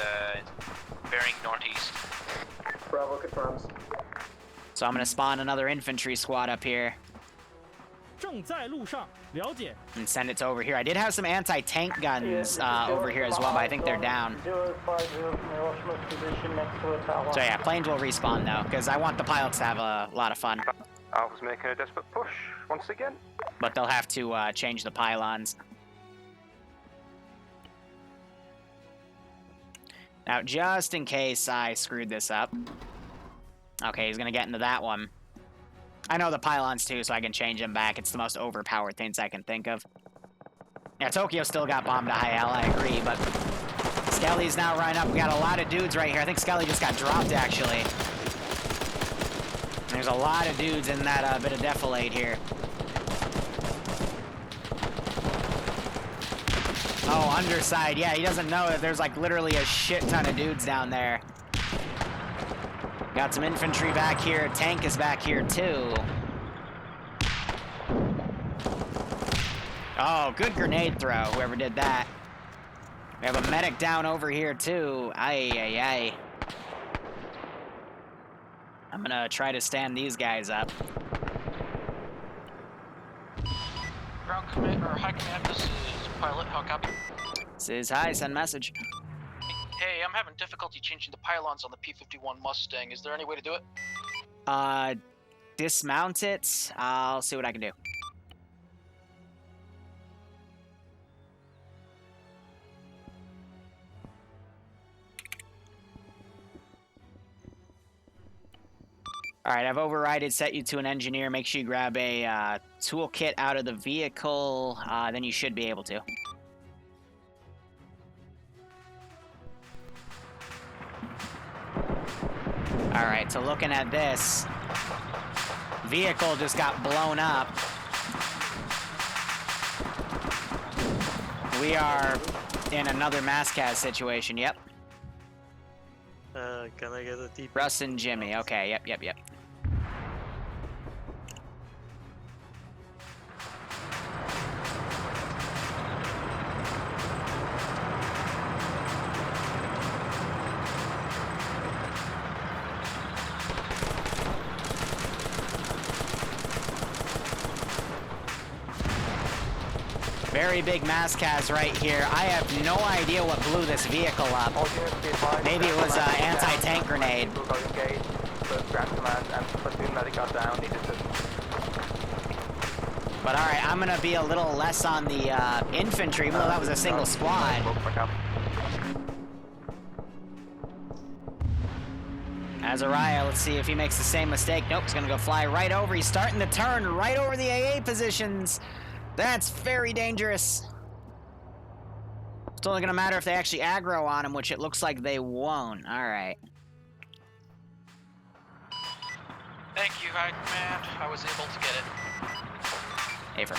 U: bearing northeast.
V: Bravo confirms.
B: So I'm going to spawn another infantry squad up here. And send it to over here. I did have some anti-tank guns over here as well, but I think they're down. So yeah, planes will respawn though, because I want the pilots to have a lot of fun.
L: Alpha's making a desperate push once again.
B: But they'll have to change the pylons. Now, just in case I screwed this up. Okay, he's going to get into that one. I know the pylons too, so I can change them back. It's the most overpowered things I can think of. Yeah, Tokyo still got bombed to high L, I agree, but Skelly's now running up. We got a lot of dudes right here. I think Skelly just got dropped, actually. There's a lot of dudes in that bit of defilade here. Oh, underside. Yeah, he doesn't know that there's like literally a shit ton of dudes down there. Got some infantry back here. Tank is back here too. Oh, good grenade throw, whoever did that. We have a medic down over here too. Ay, ay, ay. I'm gonna try to stand these guys up.
K: Ground command, or high command, this is pilot, how copy?
B: This is hi, send message.
K: Hey, I'm having difficulty changing the pylons on the P-51 Mustang. Is there any way to do it?
B: Dismount it. I'll see what I can do. Alright, I've overrided, set you to an engineer. Make sure you grab a toolkit out of the vehicle, then you should be able to. Alright, so looking at this, vehicle just got blown up. We are in another mass-cast situation, yep.
E: Can I get a TP?
B: Russ and Jimmy, okay, yep. Very big mass-cas right here. I have no idea what blew this vehicle up. Maybe it was an anti-tank grenade. But alright, I'm gonna be a little less on the infantry, even though that was a single squad. Azariah, let's see if he makes the same mistake. Nope, he's gonna go fly right over. He's starting the turn right over the AA positions. That's very dangerous. It's only gonna matter if they actually aggro on him, which it looks like they won't. Alright.
U: Thank you, High Command. I was able to get it.
B: Aver.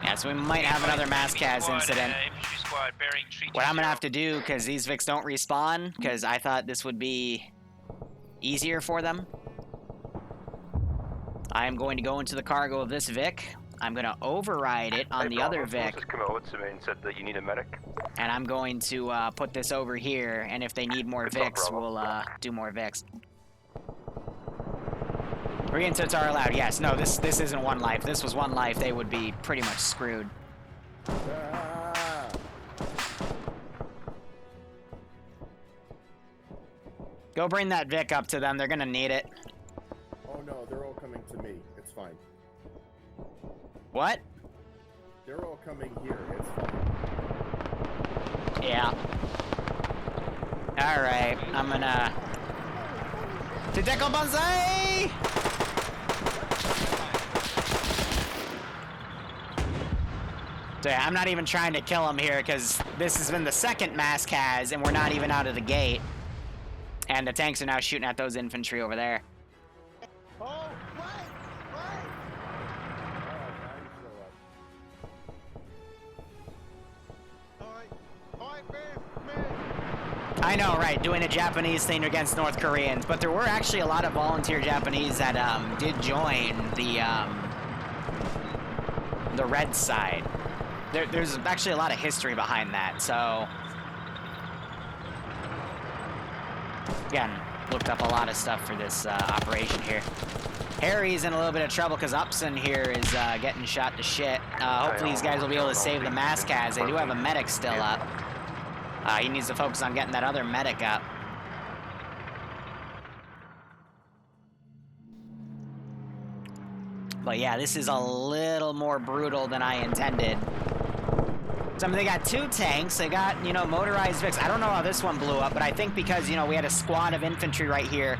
B: Yeah, so we might have another mass-cas incident.
U: Infantry squad bearing 320.
B: What I'm gonna have to do, because these Vics don't respawn, because I thought this would be easier for them. I am going to go into the cargo of this Vic. I'm gonna override it on the other Vic.
L: Just come over to me and said that you need a medic.
B: And I'm going to put this over here, and if they need more Vics, we'll do more Vics. Reinserts are allowed. Yes, no, this isn't one life. If this was one life, they would be pretty much screwed. Go bring that Vic up to them. They're gonna need it.
G: Oh no, they're all coming to me. It's fine.
B: What?
G: They're all coming here. It's fine.
B: Yeah. Alright, I'm gonna... Tadeko Banzai! So yeah, I'm not even trying to kill him here, because this has been the second mass-cas, and we're not even out of the gate. And the tanks are now shooting at those infantry over there. I know, right, doing a Japanese thing against North Koreans, but there were actually a lot of volunteer Japanese that did join the red side. There's actually a lot of history behind that, so... Again, looked up a lot of stuff for this operation here. Harry's in a little bit of trouble because Upson here is getting shot to shit. Hopefully these guys will be able to save the mass-cas. They do have a medic still up. He needs to focus on getting that other medic up. But yeah, this is a little more brutal than I intended. So, I mean, they got two tanks. They got, you know, motorized Vics. I don't know how this one blew up, but I think because, you know, we had a squad of infantry right here,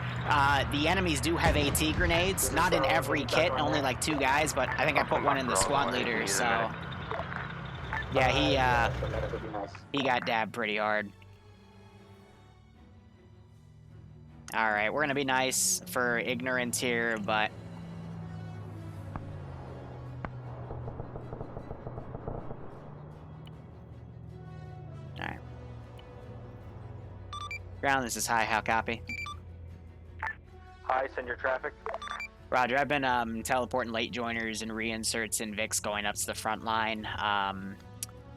B: the enemies do have AT grenades. Not in every kit, only like 2 guys, but I think I put one in the squad leader, so... Yeah, he got dabbed pretty hard. Alright, we're gonna be nice for ignorance here, but... Alright. Ground, this is High, how copy?
T: Hi, send your traffic.
B: Roger, I've been teleporting late joiners and reinserts and Vics going up to the front line.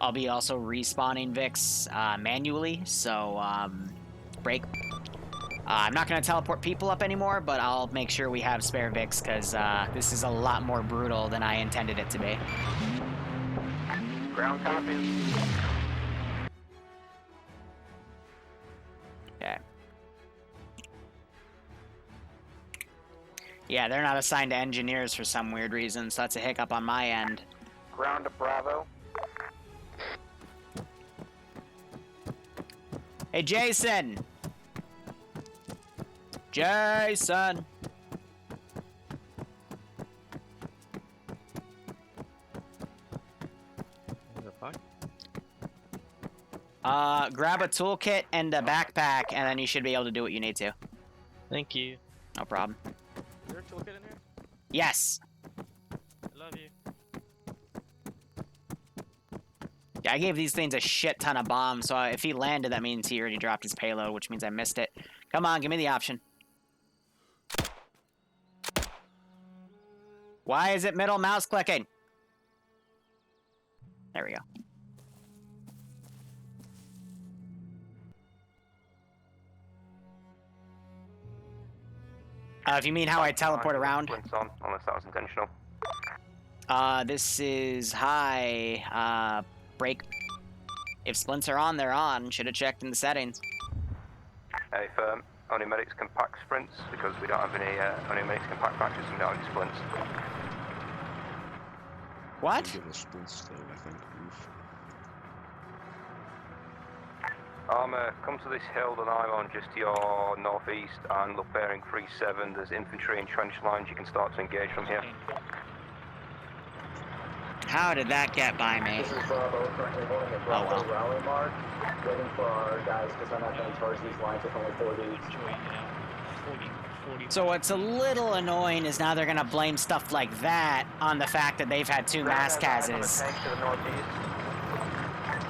B: I'll be also respawning Vics manually, so break. I'm not going to teleport people up anymore, but I'll make sure we have spare Vics, because this is a lot more brutal than I intended it to be.
T: Ground copy.
B: Okay. Yeah, they're not assigned to engineers for some weird reason, so that's a hiccup on my end.
T: Ground to Bravo.
B: Hey, Jason! Jason!
E: What the fuck?
B: Grab a toolkit and a backpack, and then you should be able to do what you need to.
E: Thank you.
B: No problem.
E: Is there a toolkit in here?
B: Yes!
E: I love you.
B: Yeah, I gave these things a shit ton of bombs, so if he landed, that means he already dropped his payload, which means I missed it. Come on, give me the option. Why is it middle mouse clicking? There we go. If you mean how I teleport around?
L: Unless that was intentional.
B: This is high. Break. If splints are on, they're on. Should have checked in the settings.
L: Hey, firm. Only medics can pack sprints because we don't have any. Only medics can pack patches and we don't have any splints.
B: What?
L: Come to this hill that I'm on just to your northeast and look bearing 37. There's infantry and trench lines. You can start to engage from here.
B: How did that get by me?
V: This is Bravo, currently holding a Bravo rally mark, waiting for our guys because I'm not going to charge these lines with only 4 dudes.
B: So what's a little annoying is now they're gonna blame stuff like that on the fact that they've had 2 mass cases.
T: To the northeast.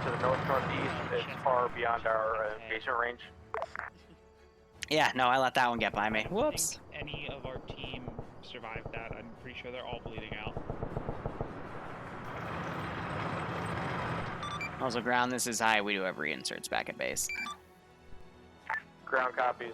T: To the northeast, it's far beyond our engagement range.
B: Yeah, no, I let that one get by me. Whoops.
Q: Any of our team survived that? I'm pretty sure they're all bleeding out.
B: Also, ground, this is high. We do have reinserts back at base.
T: Ground copies.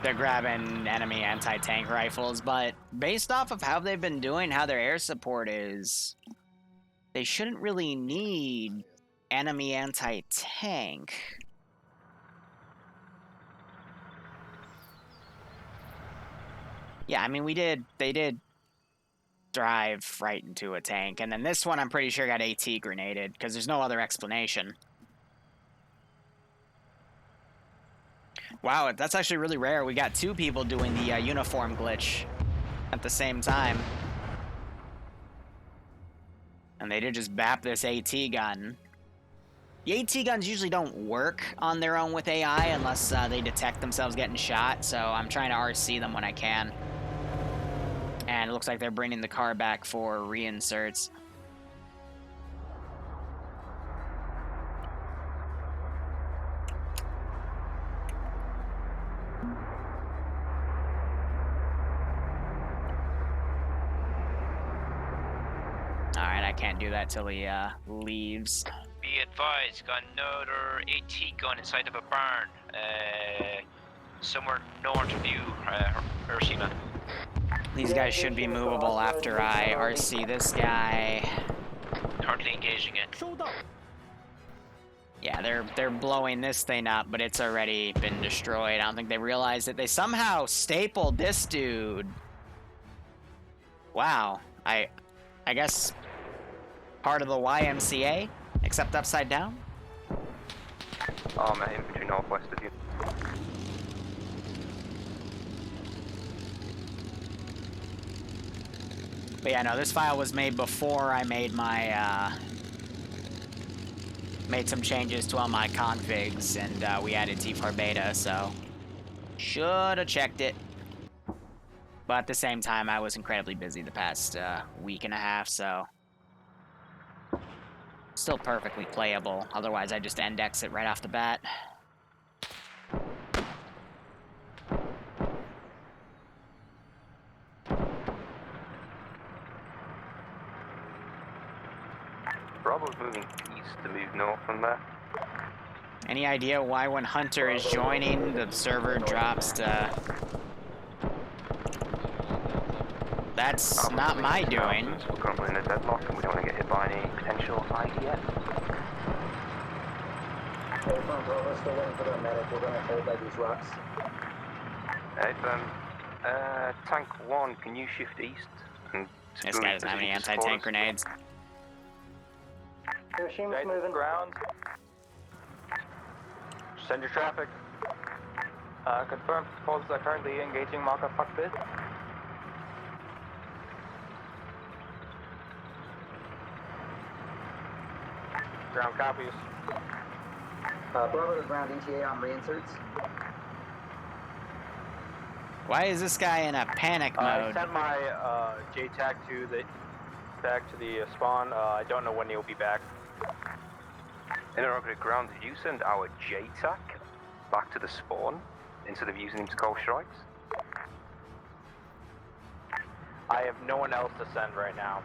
B: They're grabbing enemy anti-tank rifles, but based off of how they've been doing, how their air support is, they shouldn't really need enemy anti-tank. Yeah, I mean, they did drive right into a tank, and then this one I'm pretty sure got AT grenaded, because there's no other explanation. Wow, that's actually really rare. We got 2 people doing the uniform glitch at the same time. And they did just bap this AT gun. The AT guns usually don't work on their own with AI unless they detect themselves getting shot, so I'm trying to RC them when I can. And it looks like they're bringing the car back for reinserts. Alright, I can't do that till he leaves.
U: Be advised, got another AT gun inside of a barn. Somewhere north of you, Ursina.
B: These guys should be movable after I RC this guy.
U: Currently engaging it.
B: Yeah, they're blowing this thing up, but it's already been destroyed. I don't think they realized it. They somehow stapled this dude. Wow. I guess part of the YMCA, except upside down?
L: Infantry northwest of you.
B: But yeah, no, this file was made before I made my, made some changes to all my configs, and we added T4 beta, so should have checked it. But at the same time, I was incredibly busy the past week and a half, so still perfectly playable. Otherwise, I just index it right off the bat.
L: Bravo's moving east to move north from there.
B: Any idea why when Hunter is joining, the server drops to... That's not my doing.
L: We're currently in a deadlock and we don't want to get hit by any potential IDF.
V: Hey, from Bravo, still waiting for their medic. We're going to hold by these rocks.
L: Hey, Tank 1, can you shift east? And
B: This guy doesn't have any anti-tank grenades.
V: Hiroshima's moving.
T: Ground. Send your traffic. Confirm. Forces are currently engaging Markup cockpit. Ground copies.
V: Bravo to ground ETA on reinserts.
B: Why is this guy in a panic
T: I
B: mode?
T: sent my JTAC back to the spawn. I don't know when he'll be back.
L: Interrogative ground, did you send our JTAC back to the spawn instead of using him to call strikes?
T: I have no one else to send right now.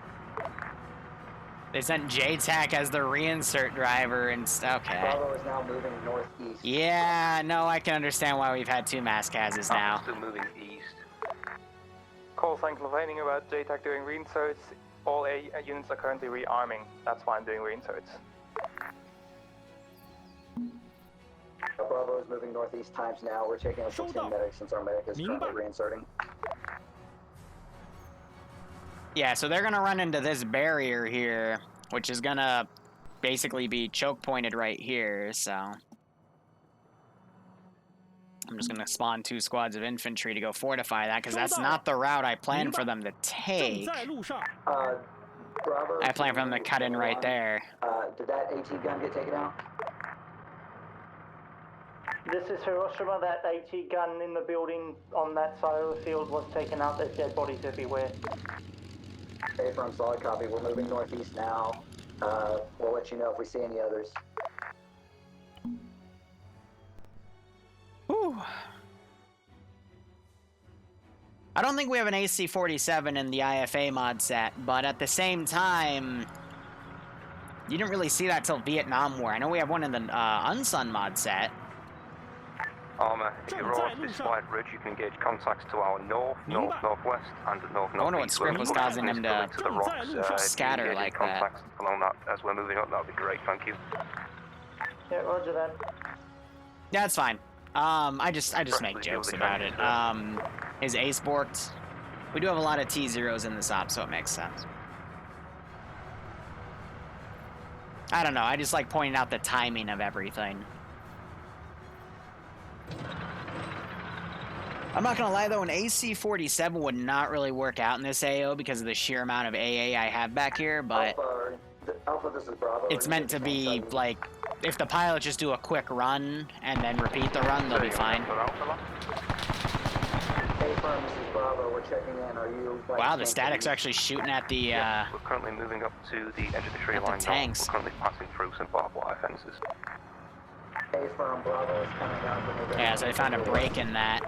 B: They sent JTAC as the reinsert driver and okay.
V: Bravo is now moving northeast.
B: Yeah, no, I can understand why we've had 2 mass cases now.
L: Still moving east.
T: Call sign complaining about JTAC doing reinserts. All A units are currently rearming. That's why I'm doing reinserts.
V: Bravo is moving northeast times now. We're taking out 16 medics since our medic is currently reinserting.
B: Yeah, so they're gonna run into this barrier here, which is gonna basically be choke pointed right here, so. I'm just gonna spawn 2 squads of infantry to go fortify that, because that's not the route I planned for them to take.
V: Bravo.
B: I planned for them to cut in right there.
V: Did that AT gun get taken out?
I: This is Hiroshima. That AT gun in the building on that side of the field was taken out. There's dead bodies everywhere.
V: A firm, solid copy. We're moving northeast now. We'll let you know if we see any others.
B: Whew. I don't think we have an AC-47 in the IFA mod set, but at the same time, you didn't really see that till Vietnam War. I know we have one in the Unsun mod set.
L: Armour, if you're off this wide ridge, you can engage contacts to our north, northwest, and north-northeast.
B: I wonder what script was causing them to
L: the rocks.
B: scatter like that.
L: Contacts along that as we're moving up, that would be great, thank you.
I: Yeah, roger that.
B: Yeah, that's fine. I just make jokes about it. Is Ace borked? We do have a lot of T0s in this op, so it makes sense. I don't know, I just like pointing out the timing of everything. I'm not gonna lie though, an AC-47 would not really work out in this AO because of the sheer amount of AA I have back here, but
V: Alpha, this is Bravo.
B: it's meant to be like, if the pilots just do a quick run and then repeat the run, they'll be fine.
V: Hey firm, this is Bravo. We're checking in. Are you?
B: Wow, the static's actually shooting at the
L: we're currently moving up to the edge of the tree line.
B: Tanks.
L: We're currently passing through some barbed wire fences.
V: Hey firm, Bravo is coming down from the.
B: Yeah, so they found a break in that.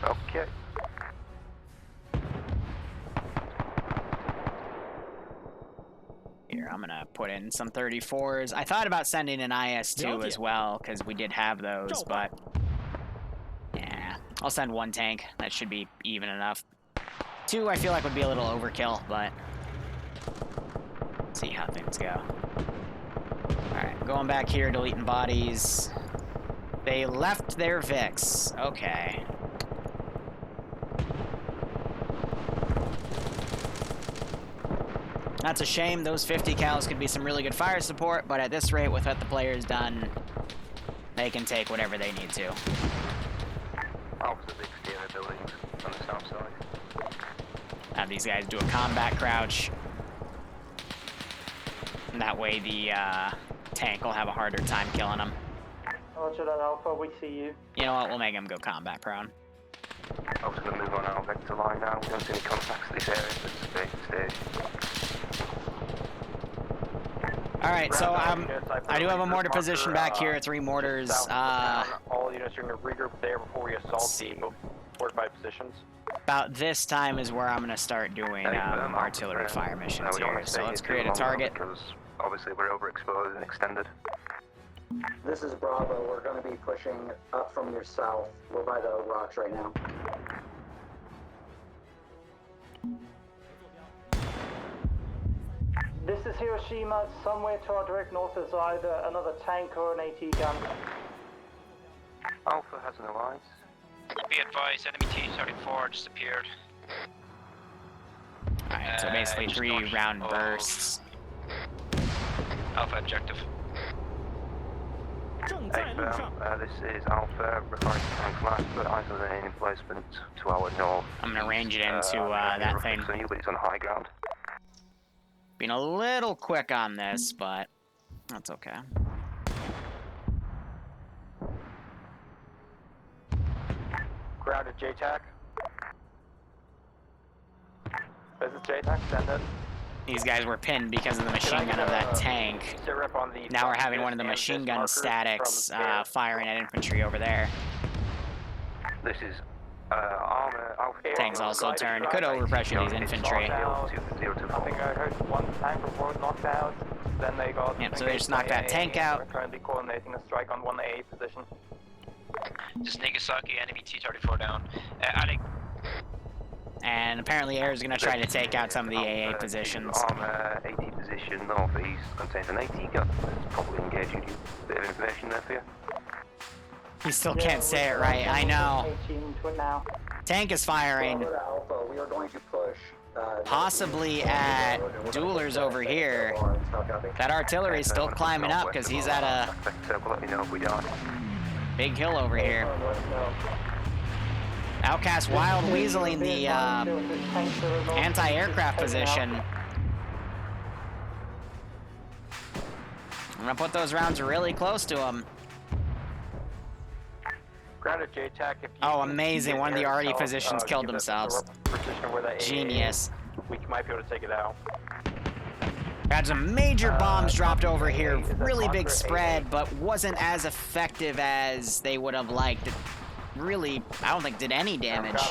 L: Okay.
B: Here, I'm gonna put in some 34s. I thought about sending an IS-2 as well, because we did have those, but yeah, I'll send 1 tank. That should be even enough. 2, I feel like would be a little overkill, but let's see how things go. Alright, going back here, deleting bodies. They left their Vix. Okay. That's a shame. Those 50 cals could be some really good fire support, but at this rate, with what the player's done, they can take whatever they need to.
L: Opposite the exterior buildings on the south side.
B: Have these guys do a combat crouch. And that way the tank will have a harder time killing them.
I: Roger that, Alpha. We see you.
B: You know what? We'll make them go combat prone.
L: I was going to move on our vector line now. We don't see any contacts in this area, but stay.
B: Alright, so I do have a mortar position back here, 3 mortars.
T: All units are going to regroup there before we assault the fortified positions.
B: About this time is where I'm going to start doing artillery fire missions here. So let's create a target.
L: Because obviously we're overexposed and extended.
V: This is Bravo. We're going to be pushing up from your south. We're by the rocks right now.
I: This is Hiroshima. Somewhere to our direct north is either another tank or an AT gun.
L: Alpha has an alliance.
U: Be advised, enemy T-34 just appeared.
B: Alright, so basically 3 round bursts.
U: Alpha objective.
L: Hey, this is Alpha, referring to tank flash, but isolating emplacement to our north.
B: I'm gonna range it into that thing.
L: So you, but it's on high ground.
B: Being a little quick on this, but that's okay.
T: Grounded JTAC. This is JTAC, send it.
B: These guys were pinned because of the machine gun of that tank. Now we're having one of the machine gun statics firing at infantry over there.
L: This is armor.
B: Tank's also turned. Could overpressure these infantry.
T: I think I heard 1 tank report. Then they got.
B: Yep, so they just knocked that tank out.
T: We're currently coordinating a strike on 1A position.
U: Just Nagasaki, enemy T-34 down. Alec.
B: And apparently Air is going to try to take out some of the AA positions.
L: On AT position northeast contains an AT gun. It's probably engaging you. Bit of information there for you.
B: You still can't say it right, I know.
I: 18 to it now.
B: Tank is firing.
V: Alpha, we are going to push.
B: Possibly at Duelers over here. That artillery is still climbing up because he's at a big hill over here. Outcast Wild Weasel in the anti-aircraft position. I'm gonna put those rounds really close to him.
T: Grounded JTAC, if you
B: Oh, amazing. One of the RD positions killed
T: give us
B: themselves.
T: a position where that AA
B: Genius.
T: we might be able to take it out.
B: Had some major bombs dropped over here. Really big spread, but wasn't as effective as they would have liked. It really, I don't think did any damage.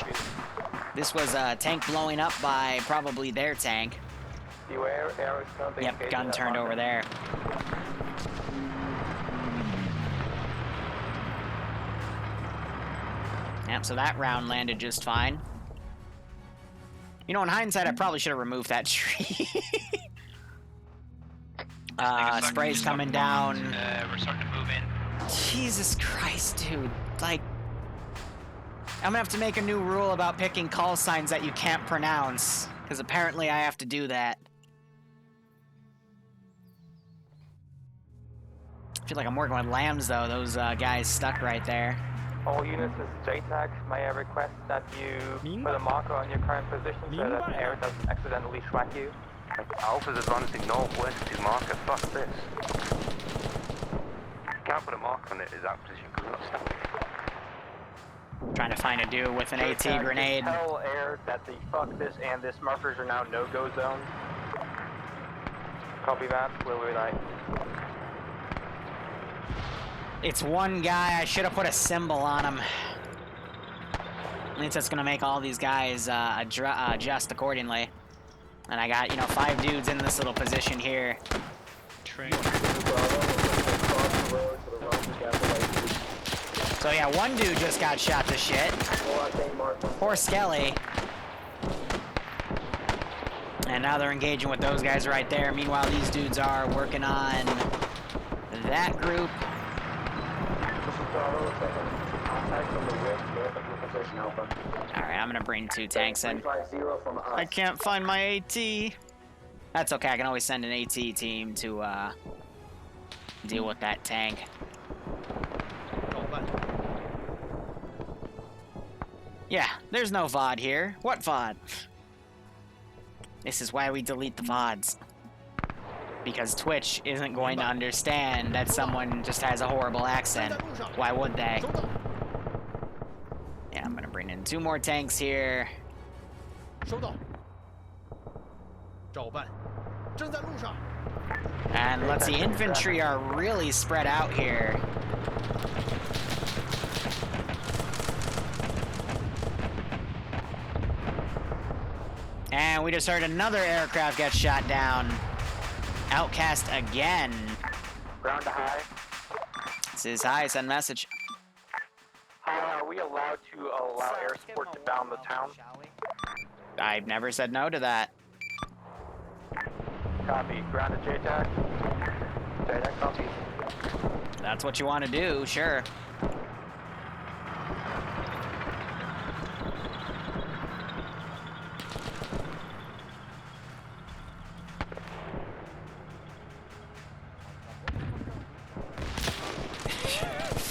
B: This was a tank blowing up by probably their tank. Yep, gun turned over there. Yep, so that round landed just fine. You know, in hindsight, I probably should have removed that tree. Spray's coming down.
U: We're starting to move in.
B: Jesus Christ, dude. Like, I'm gonna have to make a new rule about picking call signs that you can't pronounce. Because apparently I have to do that. I feel like I'm working with lambs, though. Those guys stuck right there.
T: All units, this is JTAC. May I request that you put a marker on your current position so that the air doesn't accidentally track you?
L: Alpha's advancing northwest to marker. Fuck this. Can't put a marker on it as that position because we're not standing.
B: Trying to find a dude with an AT grenade.
T: Tell air that the fuck this and this markers are now no-go zones. Copy that. Will relay.
B: It's one guy. I should have put a symbol on him. At least that's gonna make all these guys adjust accordingly. And I got, 5 dudes in this little position here. So yeah, one dude just got shot to shit. Poor Skelly. And now they're engaging with those guys right there. Meanwhile, these dudes are working on that group. Alright, I'm gonna bring 2 tanks in. I can't find my AT. That's okay, I can always send an AT team to deal with that tank. Yeah, there's no VOD here. What VOD? This is why we delete the VODs. Because Twitch isn't going to understand that someone just has a horrible accent. Why would they? Yeah, I'm gonna bring in 2 more tanks here. And let's see, infantry are really spread out here. And we just heard another aircraft get shot down. Outcast again.
T: Ground to high.
B: This is high, send message.
T: Hi, are we allowed to allow air support to bound the town?
B: I've never said no to that.
T: Copy. Ground to JTAC. JTAC copy.
B: That's what you want to do, sure.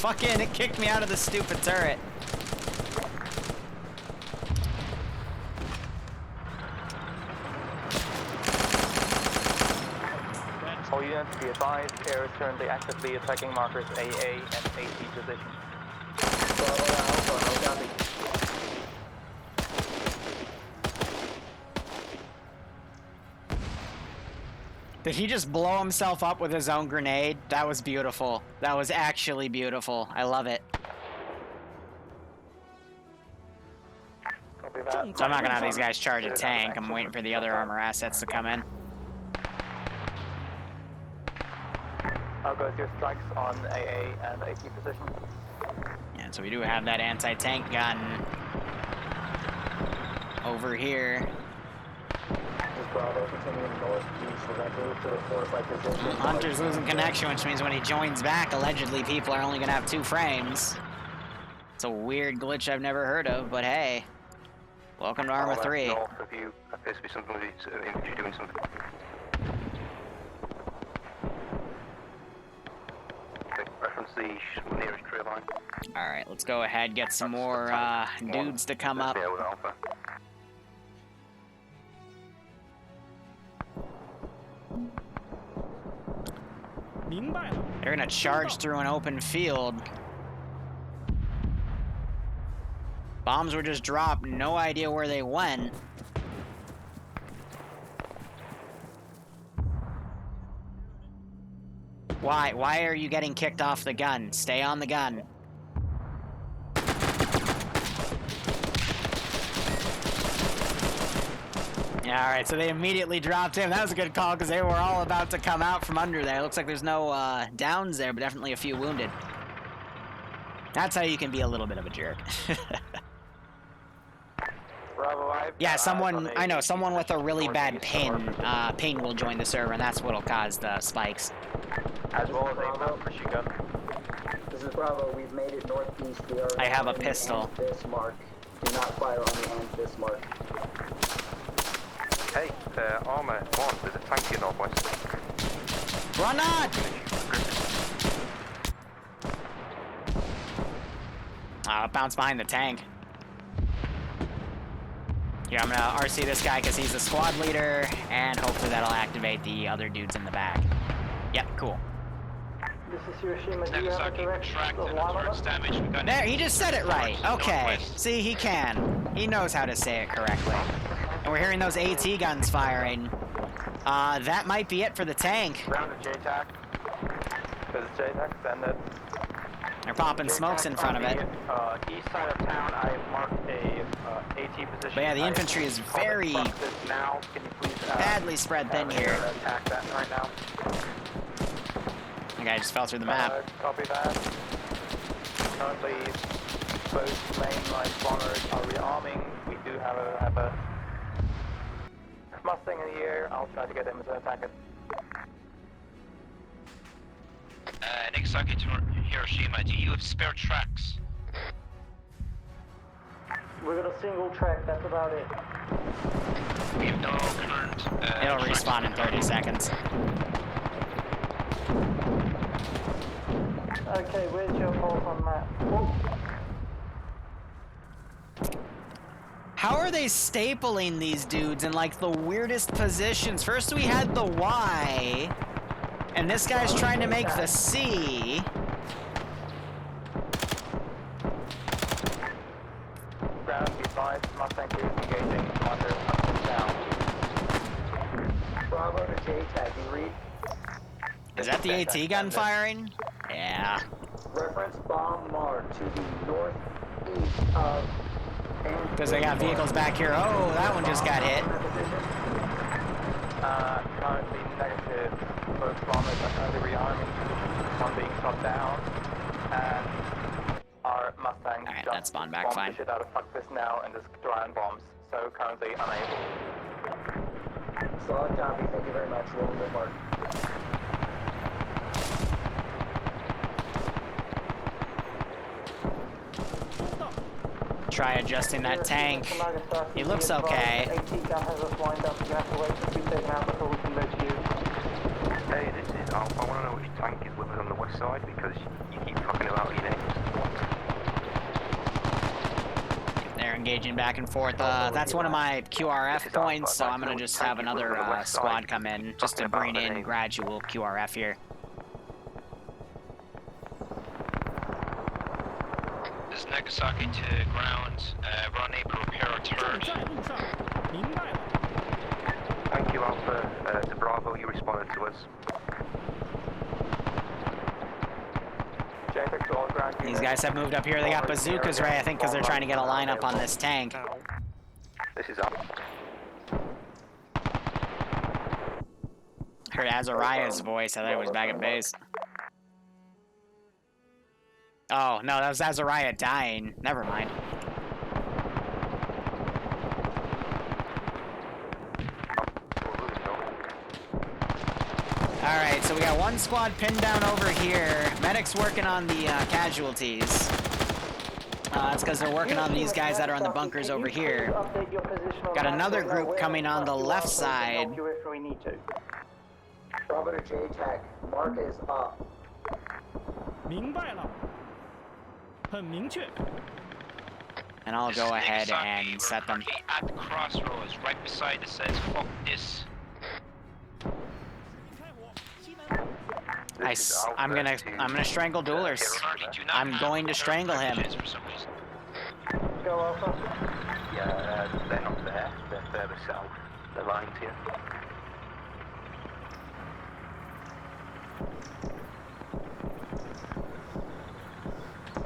B: Fucking, it kicked me out of the stupid turret.
T: All units be advised, air is currently actively attacking markers AA and AT position.
B: Did he just blow himself up with his own grenade? That was beautiful. That was actually beautiful. I love it. So I'm not gonna have these guys charge a tank. I'm waiting for the other armor assets to come in.
T: I'll go with your strikes on AA and AT position.
B: And so we do have that anti-tank gun over here.
V: Bravo continuing northeast, we're gonna move to the fortified position.
B: Hunter's losing connection, which means when he joins back, allegedly people are only gonna have 2 frames. It's a weird glitch I've never heard of, but hey. Welcome to Arma 3.
L: North of you appears to be something infantry doing something. Okay, reference the nearest tree line.
B: Alright, let's go ahead, get some more dudes to come up.
L: Yeah, with Alpha.
B: They're gonna charge through an open field. Bombs were just dropped, no idea where they went. Why? Why are you getting kicked off the gun? Stay on the gun. Yeah, alright, so they immediately dropped him. That was a good call because they were all about to come out from under there. Looks like there's no downs there, but definitely a few wounded. That's how you can be a little bit of a jerk.
T: Bravo,
B: yeah, someone, I know, someone with a really bad ping will join the server, and that's what'll cause the spikes.
T: As well as a mountain machine gun.
V: This is Bravo, we've made it northeast. We are
B: I have a
V: on the
B: pistol.
V: Bismarck. Do not fire on the end Bismarck.
L: Hey, Armour 1, there's a tank in northwest.
B: Run on! Bounce behind the tank. Here, I'm gonna RC this guy because he's the squad leader, and hopefully that'll activate the other dudes in the back. Yep, cool.
I: This is Hiroshima. Do you have a direction of line?
B: There, he just said it right. Okay. See, he can. He knows how to say it correctly. And we're hearing those AT guns firing. That might be it for the tank.
T: Round to JTAC. There's a JTAC, send it.
B: They're popping smokes in front of it.
T: East side of town, I marked a AT position.
B: But yeah, the infantry is very
T: now. Can you please,
B: badly spread thin here.
T: Attack that right now.
B: Okay, I just fell through the map.
T: Copy that. Currently, both mainline spawners are rearming. We do have a Mustang in the air. I'll try to get him to attack it.
U: Nagasaki to Hiroshima, do you have spare tracks?
I: We're gonna single track, that's about it.
U: We have no current.
B: It'll respawn in 30 seconds.
I: Okay, where's your pulse on map? Oh.
B: How are they stapling these dudes in like the weirdest positions? First we had the Y, and this guy's trying to make the C.
T: Ground B5, Mustang 2 engaging under up and down. Bravo to JTAG, you read?
B: Is that the AT gun firing? Yeah.
V: Reference bomb mark to the northeast of...
B: Because they got vehicles back here. Oh, that one just got hit.
T: Currently negative. Both bombers are currently rearming. One being shot down. And our Mustang
B: that spawned back fine.
T: Shit out of fuck this now and just drawing bombs. So currently unable.
V: Solid copy, thank you very much. Roll the mark.
B: Try adjusting that tank. He looks okay.
I: AT gun has us lined up. You have to wait to be taken out before we can go to you.
L: Hey, this is Alpha. I want to know which tank is with us on the west side because you keep fucking about your names.
B: They're engaging back and forth. That's one of my QRF points, so I'm gonna just have another squad come in just to bring in gradual QRF here.
U: This is Nagasaki to ground. Run a prepare a turret.
L: Thank you, Alpha. To Bravo, you responded to us.
B: These guys have moved up here. They got bazookas, right? I think because they're trying to get a lineup on this tank.
L: This is Alpha.
B: Heard Azariah's voice. I thought it was back at base. Oh, no, that was Azariah dying. Never mind. Alright, so we got one squad pinned down over here. Medic's working on the casualties. That's because they're working on these guys that are on the bunkers over here. Got another group coming on the left side.
V: Bravo to J-Tech, Mark is up.
A: 明白了，很明确。
B: And I'll go ahead and set them.
U: At the crossroads, right beside it says "fuck this."
B: I'm gonna strangle Duelers. I'm going to strangle him.
V: Go Alpha.
L: Yeah, they're not there. They're further south. They're lying to you.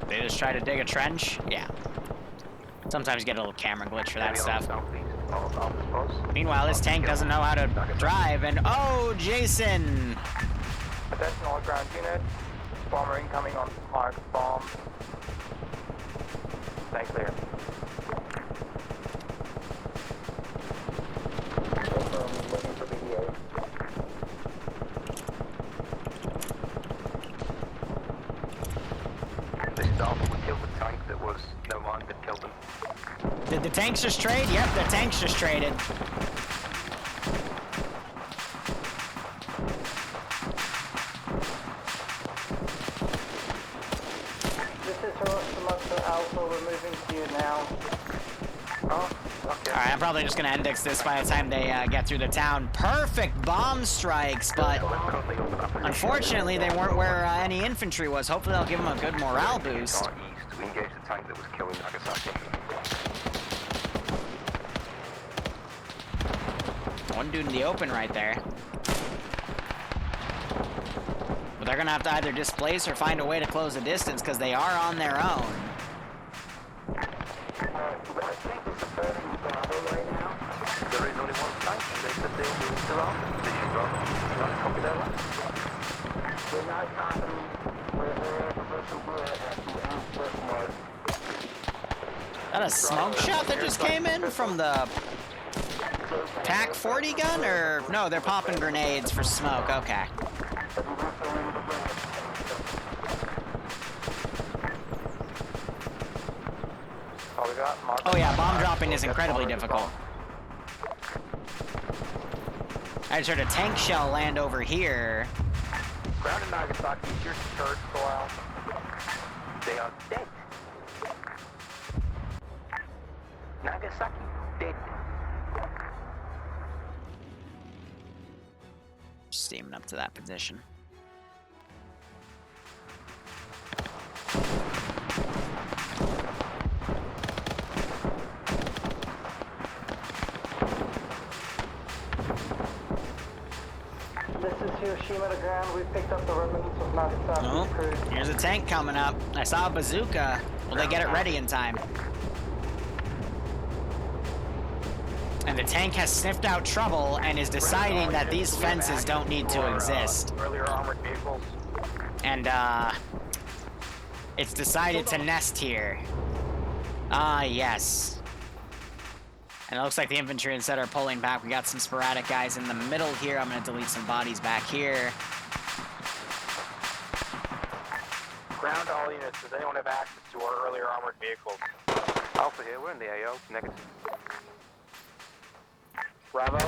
B: They just try to dig a trench? Yeah. Sometimes you get a little camera glitch for that stuff. Meanwhile, this tank doesn't know how to drive, and oh, Jason!
T: Attention all ground unit. Bomber incoming on mark bomb. Tank clear.
V: Looking for BDA.
L: This is Alpha. We killed the tank that was no mind that killed them.
B: Did the tanks just trade? Yep, the tanks just traded.
I: This is Hiroshima Alpha, we're moving to you now.
L: Oh, okay.
B: Alright, I'm probably just gonna index this by the time they get through the town. Perfect bomb strikes, but unfortunately they weren't where any infantry was. Hopefully they'll give them a good morale boost.
L: We engaged the tank that was killing Nagasaki.
B: One dude in the open right there. But they're gonna have to either displace or find a way to close the distance because they are on their own.
L: There is only one tank. They said they were still on. They should go. You want to copy that one?
V: We're not confident.
B: That a smoke shot that just came in from the TAC 40 gun? Or no, they're popping grenades for smoke. Okay. Oh yeah, bomb dropping is incredibly difficult. I just heard a tank shell land over here.
T: Ground in Nagasaki, your church go out.
L: They are dead. Nagasaki dead.
B: Steaming up to that position.
I: This is Hiroshima to ground. We picked up the remnants of Nagasaki's
B: Oh,
I: crew.
B: here's a tank coming up. I saw a bazooka. Will they get it ready in time? And the tank has sniffed out trouble and is deciding that these fences don't need to exist.
T: Earlier armored vehicles.
B: And, it's decided to nest here. Ah, yes. And it looks like the infantry instead are pulling back. We got some sporadic guys in the middle here. I'm going to delete some bodies back here.
T: Ground all units. Does anyone have access to our earlier armored vehicles?
L: Alpha here. We're in the AO. Negative.
T: Bravo.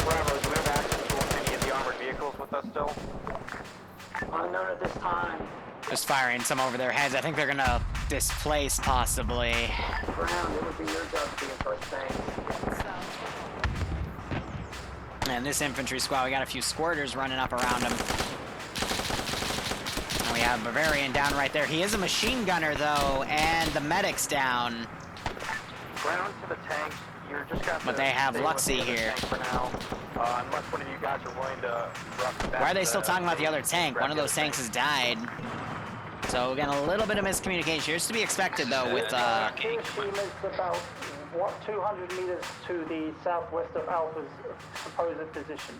T: Bravo, do we have access to any of the armored vehicles with us still?
V: Unknown at this time.
B: Just firing some over their heads. I think they're going to displace, possibly.
V: Ground, it would be your job to be in first thing.
B: And this infantry squad, we got a few squirters running up around them. And we have Bavarian down right there. He is a machine gunner, though, and the medic's down.
T: Ground to the tanks. You're just got.
B: But they have Luxie here.
T: For now, unless one of you guys are willing to.
B: Why are they still talking about the other tank? One of those tanks has died. So we're getting a little bit of miscommunication here. It's to be expected, though, with
I: Hiroshima is about 200 meters to the southwest of Alpha's supposed position.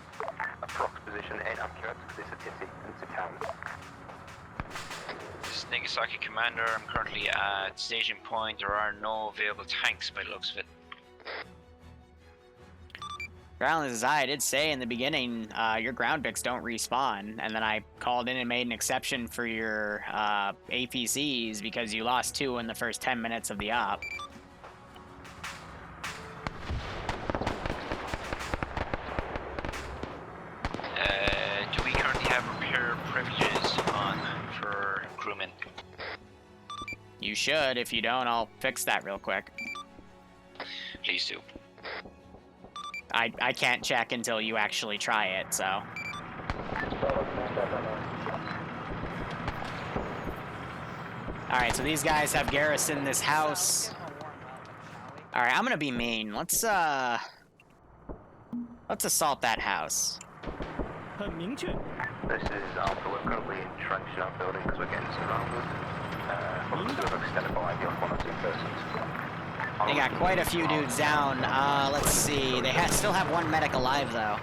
L: approx position inaccurate because it's a city and it's a town.
U: This is Nagasaki Commander. I'm currently at staging point. There are no available tanks by the looks of it.
B: Ground as I did say in the beginning, your ground picks don't respawn, and then I called in and made an exception for your APCs because you lost 2 in the first 10 minutes of the op.
U: Do we currently have repair privileges on for crewmen?
B: You should. If you don't, I'll fix that real quick.
U: Please do.
B: I can't check until you actually try it, so. Alright, so these guys have garrisoned this house. Alright, I'm gonna be mean. Let's assault that house.
L: This is Alpha. We're currently entrenched in our building because we're getting surrounded. We're sort of extended by the 1 or 2 persons.
B: They got quite a few dudes down. Let's see. They still have 1 medic alive, though.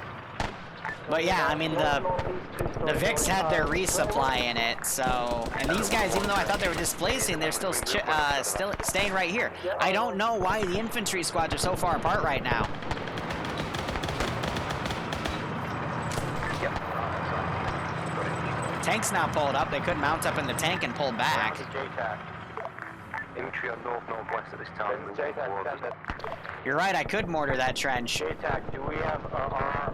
B: But yeah, I mean, the Vix had their resupply in it, so... And these guys, even though I thought they were displacing, they're still staying right here. I don't know why the infantry squads are so far apart right now. Tank's now pulled up. They could mount up in the tank and pull back.
L: Infantry on northwest of this town.
B: You're right, I could mortar that trench.
T: JTAC, do we have our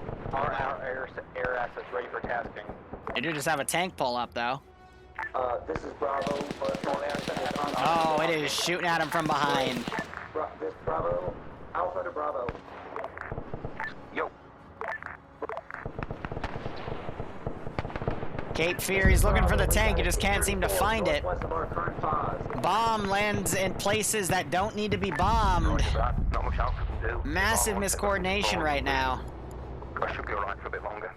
T: air assets ready for tasking?
B: They do just have a tank pull up, though.
V: This is Bravo.
B: Oh, it is shooting at him from behind.
V: This Bravo. Alpha to Bravo.
L: Yo.
B: Cape Fear, he's looking for the tank, he just can't seem to find it. Bomb lands in places that don't need to be bombed. Massive miscoordination right now.
L: I should be alright for a bit longer.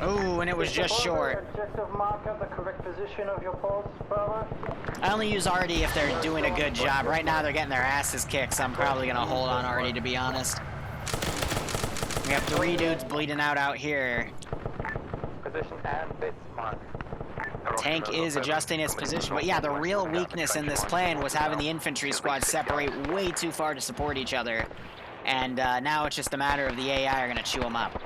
B: Ooh, and it was just short.
I: Objective marker, the correct position of your ports, Bravo.
B: I only use Artie if they're doing a good job. Right now they're getting their asses kicked, so I'm probably gonna hold on Artie, to be honest. We have 3 dudes bleeding out here.
T: Position and bits mark.
B: Tank is adjusting its position, but yeah, the real weakness in this plan was having the infantry squad separate way too far to support each other. And now it's just a matter of the AI are gonna chew them up.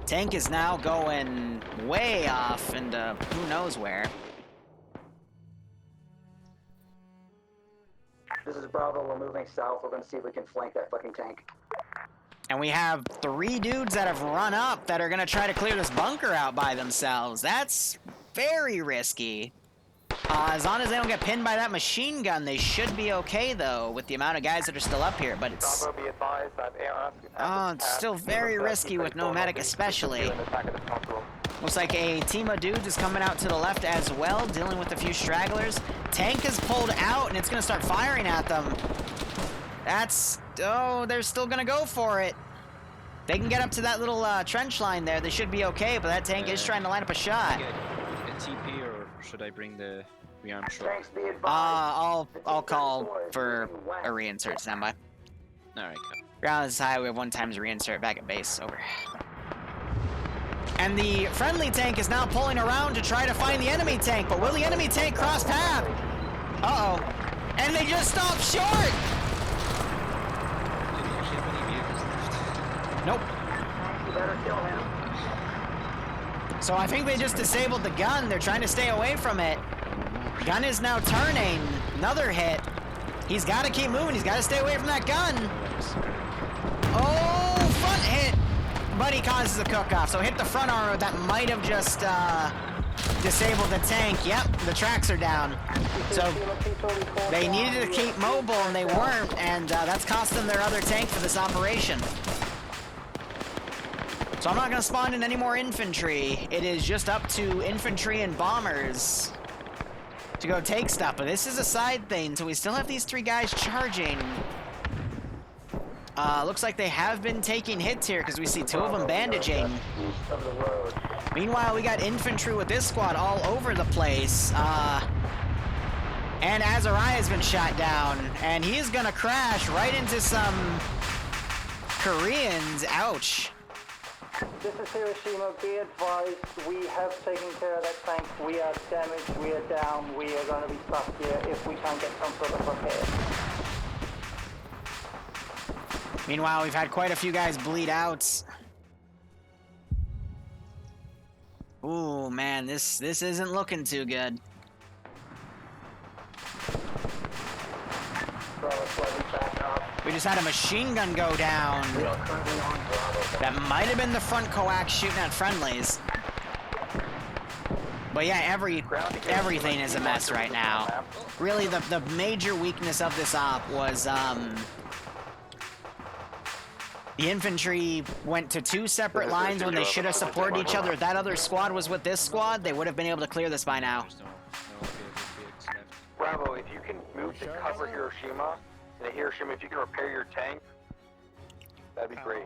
B: Tank is now going way off into who knows where.
V: This is Bravo. We're moving south. We're going to see if we can flank that fucking tank.
B: And we have 3 dudes that have run up that are going to try to clear this bunker out by themselves. That's very risky. As long as they don't get pinned by that machine gun, they should be okay, though, with the amount of guys that are still up here. But it's...
T: Bravo, be advised that
B: it's still very risky with no medic, especially. Looks like a team of dudes is coming out to the left as well, dealing with a few stragglers. Tank is pulled out, and it's going to start firing at them. That's... Oh, they're still going to go for it. They can get up to that little trench line there. They should be okay, but that tank is trying to line up a shot.
C: A TP, or should I bring the rearm shot?
B: I'll call for a reinsert. Stand by.
C: Alright,
B: Ground is high. We have 1 times reinsert back at base. Over. And the friendly tank is now pulling around to try to find the enemy tank, but will the enemy tank cross path? Uh-oh. And they just stopped short! Nope.
V: You better kill him.
B: So I think they just disabled the gun. They're trying to stay away from it. Gun is now turning. Another hit. He's got to keep moving. He's got to stay away from that gun. Oh, front hit. But he causes a cook-off. So hit the front armor. That might have just disabled the tank. Yep, the tracks are down. So they needed to keep mobile, and they weren't. And that's cost them their other tank for this operation. So I'm not going to spawn in any more infantry. It is just up to infantry and bombers to go take stuff. But this is a side thing, so we still have these 3 guys charging. Looks like they have been taking hits here because we see 2 of them bandaging. Meanwhile, we got infantry with this squad all over the place. And Azariah's been shot down, and he's gonna crash right into some Koreans. Ouch.
I: This is Hiroshima. Be advised, we have taken care of that tank. We are damaged, we are down, we are going to be stuck here if we can't get some sort of repair.
B: Meanwhile, we've had quite a few guys bleed out. Ooh, man, this isn't looking too good. We just had a machine gun go down. That might have been the front coax shooting at friendlies. But yeah, everything is a mess right now. Really, the major weakness of this op was the infantry went to 2 separate lines when they should have supported each other. If that other squad was with this squad, they would have been able to clear this by now.
T: Bravo, if you can move to cover Hiroshima, and Hiroshima, if you can repair your tank, that'd be great.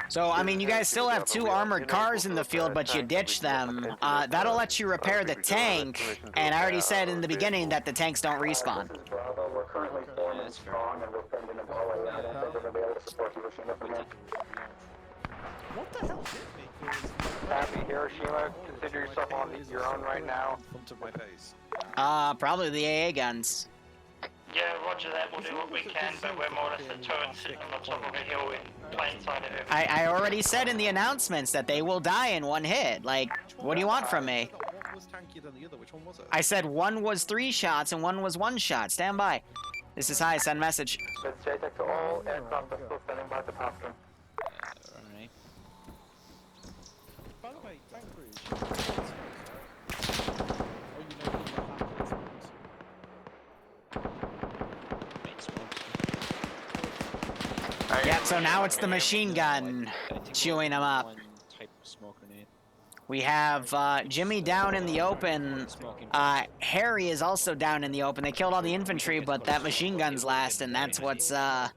B: So, I mean, you guys still have 2 armored cars in the field, but you ditch them. That'll let you repair the tank, and I already said in the beginning that the tanks don't respawn.
V: We're currently forming strong and we're sending them all around. I think we're going to be able to support Hiroshima from here.
R: What the hell hit me?
T: Happy Hiroshima, consider yourself on your own right now.
B: Probably the AA guns.
I: Yeah, roger that. We'll do what we can, but we're more or less a turret sitting on the top of a hill in plain sight of it.
B: I already said in the announcements that they will die in 1 hit. Like, what do you want from me?
R: One was tankier than the other. Which one was it?
B: I said 1 was 3 shots and 1 was 1 shot. Stand by. This is high. Send message.
T: Let's say that to all aircraft are still standing by the Pascal.
B: Alright.
R: By the way, tank crews.
B: Yeah, so now it's the machine gun chewing them up. We have Jimmy down in the open. Harry is also down in the open. They killed all the infantry, but that machine gun's last, and that's what's that's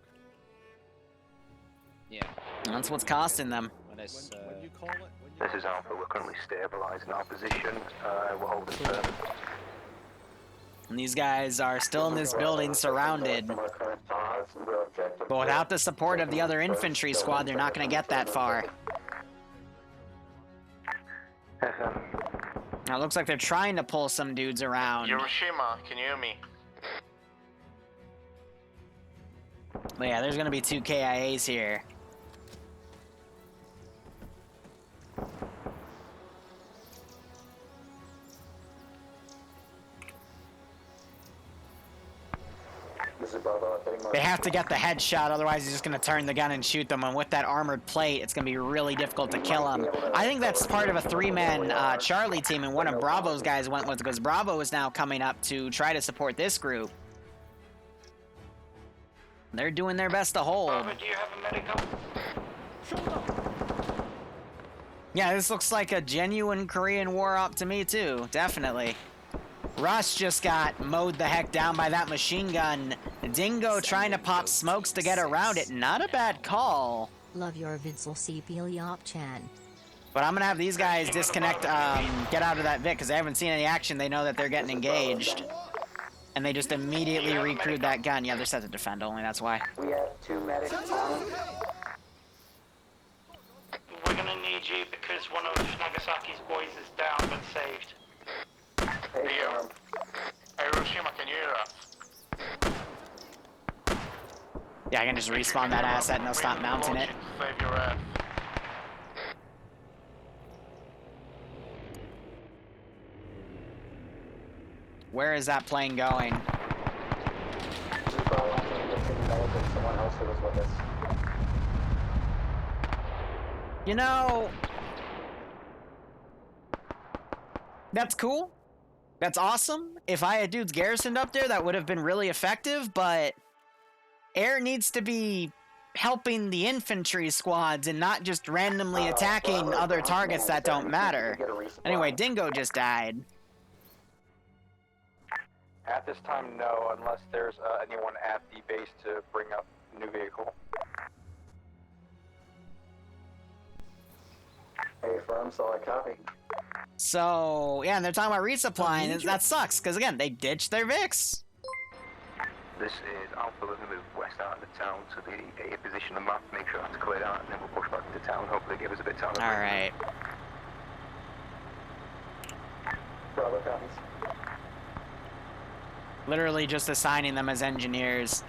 B: what's costing them.
L: This is Alpha. We're currently stabilizing our position. We're holding firm.
B: And these guys are still in this building surrounded. But without the support of the other infantry squad, they're not going to get that far. Now it looks like they're trying to pull some dudes around.
S: Hiroshima, can you hear me?
B: But yeah, there's going to be 2 KIAs here. They have to get the headshot, otherwise he's just going to turn the gun and shoot them. And with that armored plate, it's going to be really difficult to kill him. I think that's part of a 3-man Charlie team, and one of Bravo's guys went with, because Bravo is now coming up to try to support this group. They're doing their best to hold.
I: Bravo, do you have a medical?
B: Yeah, this looks like a genuine Korean War op to me too, definitely. Russ just got mowed the heck down by that machine gun. Dingo trying to pop smokes to get around it. Not a bad call.
H: Love your Vincel C. Op Chan.
B: But I'm going to have these guys disconnect, get out of that Vic, because they haven't seen any action. They know that they're getting engaged. And they just immediately recruit that gun. Yeah, they're set to defend only, that's why.
V: We have 2 medics on.
I: We're gonna need you because one of Nagasaki's boys is down but saved.
S: Hey, Hiroshima, can you hear us?
B: Yeah, I can just respawn that asset and they'll stop mounting it.
S: Save your ass.
B: Where is that plane going?
V: Someone else who was with us.
B: You know, that's cool. That's awesome. If I had dudes garrisoned up there, that would have been really effective, but air needs to be helping the infantry squads and not just randomly attacking other targets that don't matter. Anyway, Dingo just died.
T: At this time, no, unless there's anyone at the base to bring up a new vehicle.
V: Hey, firm, solid copy.
B: So, yeah, and they're talking about resupply, and that sucks, because again, they ditched their Vix.
L: This is Alpha. We're going to move west out of the town to the A position on the map, make sure that's cleared out, and then we'll push back into town. Hopefully, give us a bit of time.
B: Alright.
V: Bravo copies.
B: Literally just assigning them as engineers.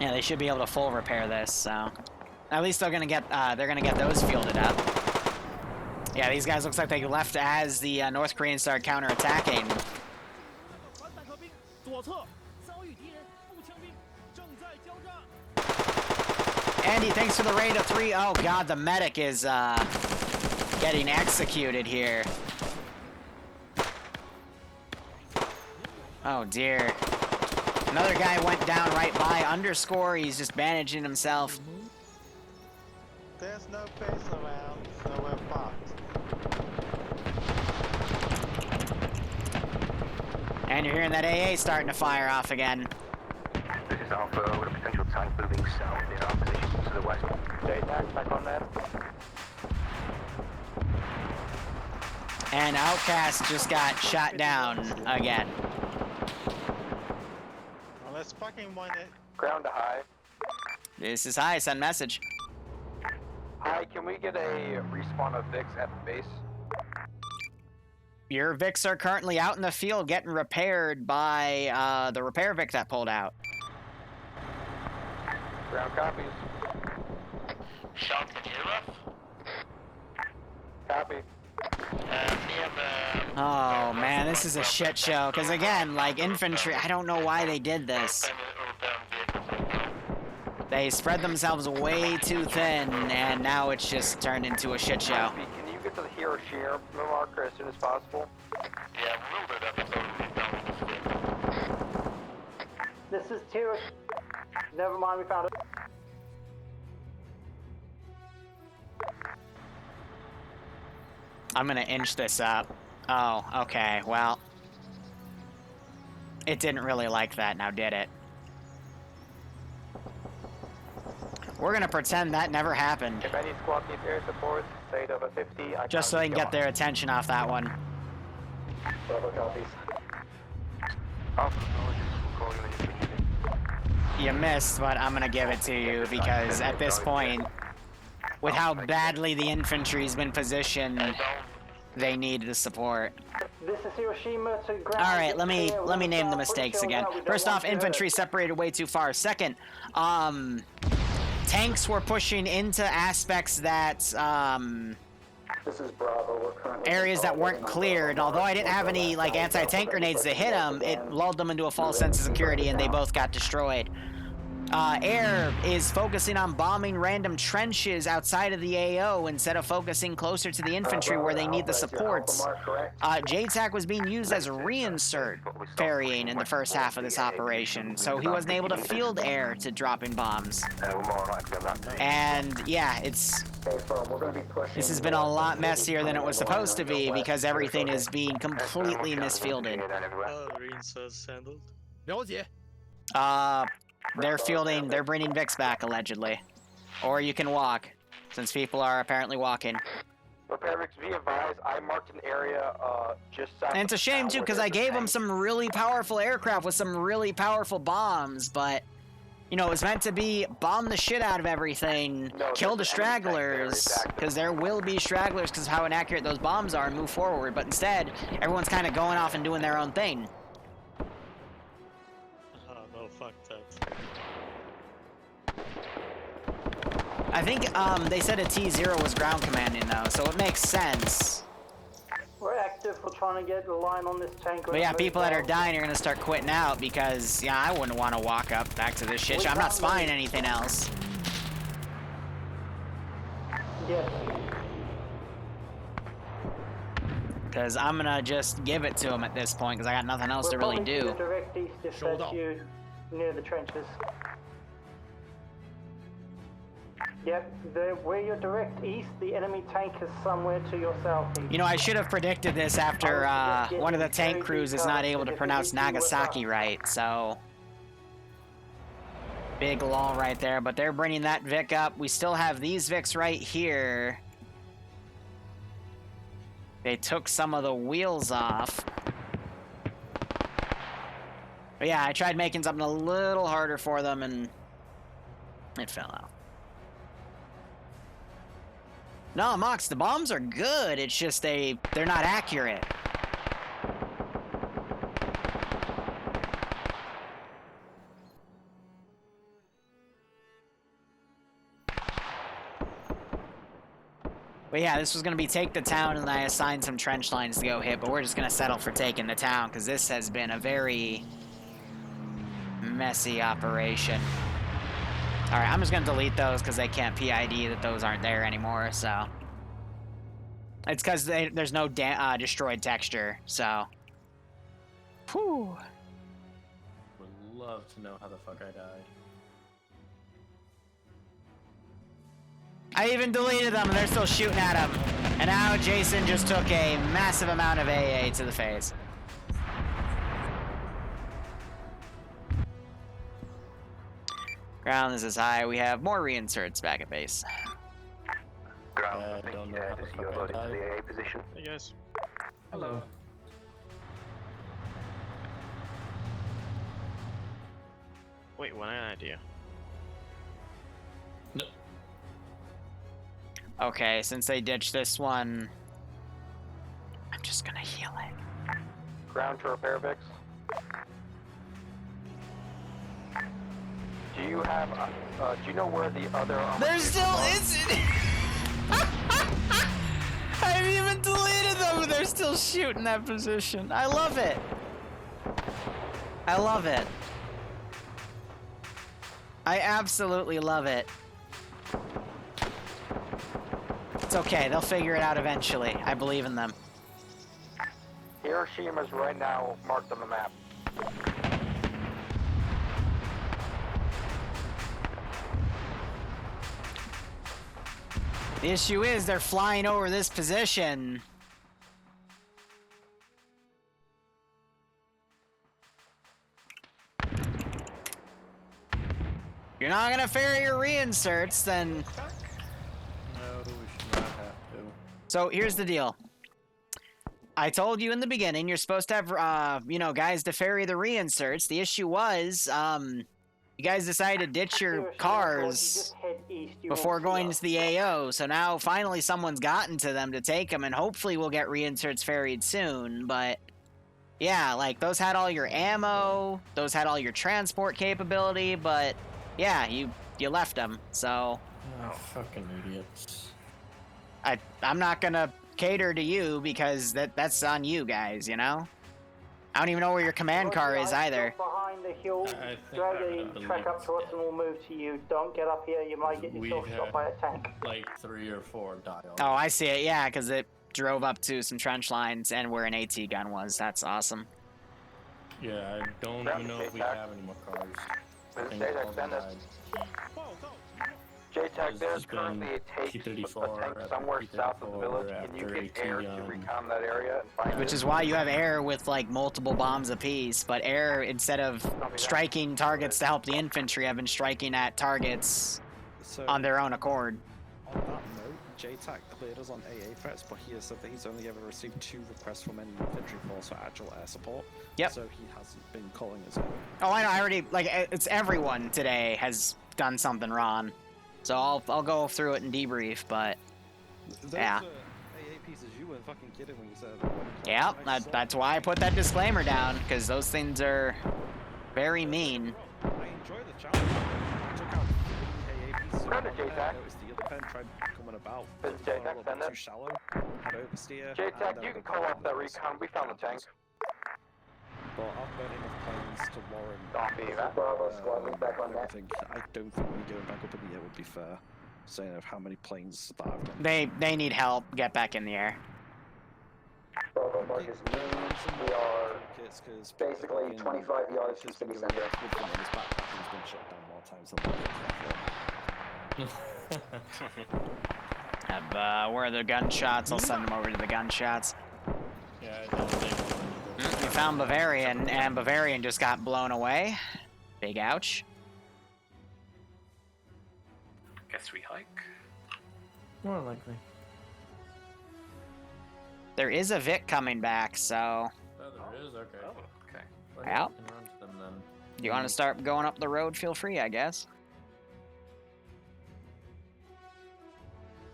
B: Yeah, they should be able to full repair this, so at least they're gonna get those fielded up. Yeah, these guys looks like they left as the North Koreans started counterattacking. Andy, thanks for the raid of 3. Oh god, the medic is getting executed here. Oh dear. Another guy went down right by underscore. He's just bandaging himself.
J: There's no base around, so we're fucked.
B: And you're hearing that AA starting to fire off again.
L: This is Alpha with a potential tank moving south in our position to the west.
T: JTAC back on that.
B: And Outcast just got shot down again.
J: Well, let's fucking win it.
T: Ground to high.
B: This is high, send message.
T: Hi, can we get a respawn of Vix at the base?
B: Your Vics are currently out in the field getting repaired by the repair Vic that pulled out.
T: Ground copies.
S: Sean, can you hear us?
T: Copy.
B: Oh man, this is a shit show. Because again, like infantry, I don't know why they did this. They spread themselves way too thin, and now it's just turned into a shit show.
T: Can you get to the Hiroshima marker as soon as possible?
S: Yeah, we'll do that.
I: This is Tira. Never mind, we found it.
B: I'm gonna inch this up. Oh, okay, well. It didn't really like that, now did it? We're gonna pretend that never happened.
T: If any squad needs air support, say it over 50.
B: Just so they can get their attention off that one.
V: Bravo copies.
B: You missed, but I'm gonna give it to you because at this point, with how badly the infantry's been positioned, they need the support.
I: This is Hiroshima to ground.
B: All right, let me name the mistakes again. First off, infantry separated way too far. Second, tanks were pushing into aspects that
V: This is Bravo. We're currently
B: areas that weren't cleared. Although I didn't have any like anti-tank grenades to hit them, it lulled them into a false sense of security, and they both got destroyed. Air is focusing on bombing random trenches outside of the AO instead of focusing closer to the infantry where they need the supports. JTAC was being used as a reinsert ferrying in the first half of this operation, so he wasn't able to field air to dropping bombs. And yeah, this has been a lot messier than it was supposed to be because everything is being completely misfielded.
E: Reinsert handled.
B: They're bringing Vix back, allegedly. Or you can walk, since people are apparently walking.
T: Repair Vix, be advised, I marked an area just south.
B: And it's a shame, too, because I gave them some really powerful aircraft with some really powerful bombs, but, you know, it was meant to be bomb the shit out of everything, kill the stragglers, because there will be stragglers because of how inaccurate those bombs are and move forward, but instead, everyone's kind of going off and doing their own thing.
E: No, fuck that.
B: I think they said a T0 was ground commanding though, so it makes sense.
I: We're active. We're trying to get a line on this tank.
B: But yeah, people that are dying are gonna start quitting out because yeah, I wouldn't want to walk up back to this shit. I'm not spying anything else.
I: Yes.
B: Because I'm gonna just give it to them at this point because I got nothing else to really do.
I: Direct east if that's you near the trenches. Yep, where you're direct east, the enemy tank is somewhere to your southeast.
B: You know, I should have predicted this after one of the tank crews is not able to pronounce Nagasaki right, so... Big lull right there, but they're bringing that Vic up. We still have these Vics right here. They took some of the wheels off. But yeah, I tried making something a little harder for them, and it fell out. No, Mox, the bombs are good. It's just they're not accurate. But yeah, this was going to be take the town, and I assigned some trench lines to go hit, but we're just going to settle for taking the town, because this has been a very messy operation. Alright, I'm just going to delete those, because they can't PID that those aren't there anymore, so... It's because there's no destroyed texture, so... Whew.
D: Would love to know how the fuck I died.
B: I even deleted them, and they're still shooting at him. And now Jason just took a massive amount of AA to the face. Ground, this is high. We have more reinserts back at base.
L: Ground, I think this is your loading to the AA position.
E: Hey guys.
D: Hello.
E: Wait, what an idea.
D: No.
B: Okay, since they ditched this one, I'm just gonna heal it.
T: Ground to repair Vix. Do you have, do you know where the other...
B: There still isn't! I even deleted them, but they're still shooting that position. I love it. I love it. I absolutely love it. It's okay, they'll figure it out eventually. I believe in them.
T: Hiroshima's right now marked on the map.
B: The issue is they're flying over this position. You're not gonna ferry your reinserts, then...
D: No, we should not have to.
B: So here's the deal. I told you in the beginning, you're supposed to have, you know, guys to ferry the reinserts. The issue was, you guys decided to ditch your cars before going to the AO. So now finally someone's gotten to them to take them, and hopefully we'll get reinserts ferried soon. But yeah, like those had all your ammo, those had all your transport capability, but yeah, you left them. So
D: oh, fucking idiots.
B: I'm not gonna cater to you because that's on you guys, you know? I don't even know where your command car is either.
I: Behind the hill, drag a track up to us and we'll move to you. Don't get up here, you might get yourself shot by a tank.
D: Like 3 or 4 died.
B: Oh, I see it, yeah, because it drove up to some trench lines and where an AT gun was. That's awesome.
D: Yeah, I don't even know if we have any more cars. I think all died.
T: JTAC, there's currently a tank somewhere south of the village. Can you get air to recon that area and find
B: Which is why you have air with like multiple bombs apiece, but air, instead of striking targets to help the infantry, have been striking at targets on their own accord.
R: On that note, JTAC cleared us on AA threats, but he has said that he's only ever received 2 requests from any infantry force for actual air support.
B: Yep.
R: So he hasn't been calling us in.
B: Oh, I know. I already, like, it's everyone today has done something wrong. So I'll go through it and debrief, but yeah.
R: AA pieces, you weren't fucking kidding when you said.
B: Yeah, that's why I put that disclaimer down, because those things are very mean.
R: I enjoy the challenge. I took out 3 AA pieces. I noticed the other pen tried coming about. Too shallow. Had oversteer.
T: JTAC, you can call off that recon. We found the tank.
R: But I've got enough planes to warrant. I don't think me going back up in the air would be fair. Saying of how many planes survived.
B: They need help. Get back in the air.
V: Bravo Marcus, we are basically 25 yards from city center.
R: His backpack has been shut down more times than
B: Where are the gunshots? I'll send them over to the gunshots.
D: Yeah, I don't think.
B: We found Bavarian, and Bavarian just got blown away. Big ouch.
C: Guess we hike.
A: More likely.
B: There is a Vic coming back, so.
D: Oh, there is? Okay.
C: Oh, okay.
B: Yeah.
D: We can run to them then.
B: You want to start going up the road? Feel free, I guess.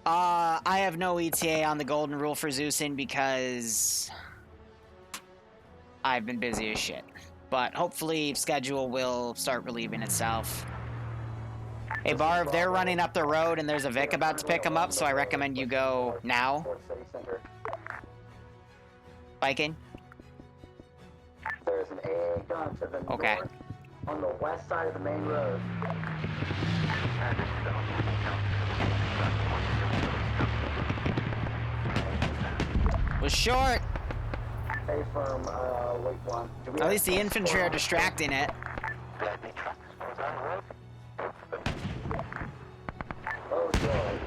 B: I have no ETA on the golden rule for Zeusin because I've been busy as shit. But hopefully schedule will start relieving itself. Hey Barb, they're running up the road and there's a Vic about to pick them up, so I recommend you go now. Biking?
V: There's an AA gun to the
B: okay.
V: north on the west side of the main road.
B: Was short.
V: Hey firm, wait one.
B: At least the infantry are distracting it.
V: Oh, joy.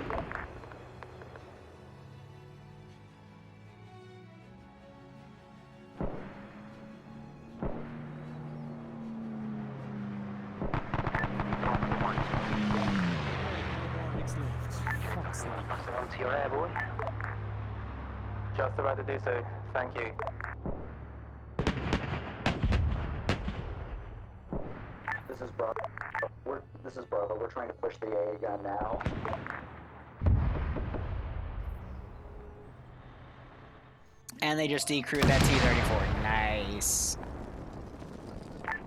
L: To your air, boy.
T: Just about to do so. Thank you.
V: This is Bravo. This is Bravo. We're trying to push the AA gun now.
B: And they just decrewed that T-34. Nice.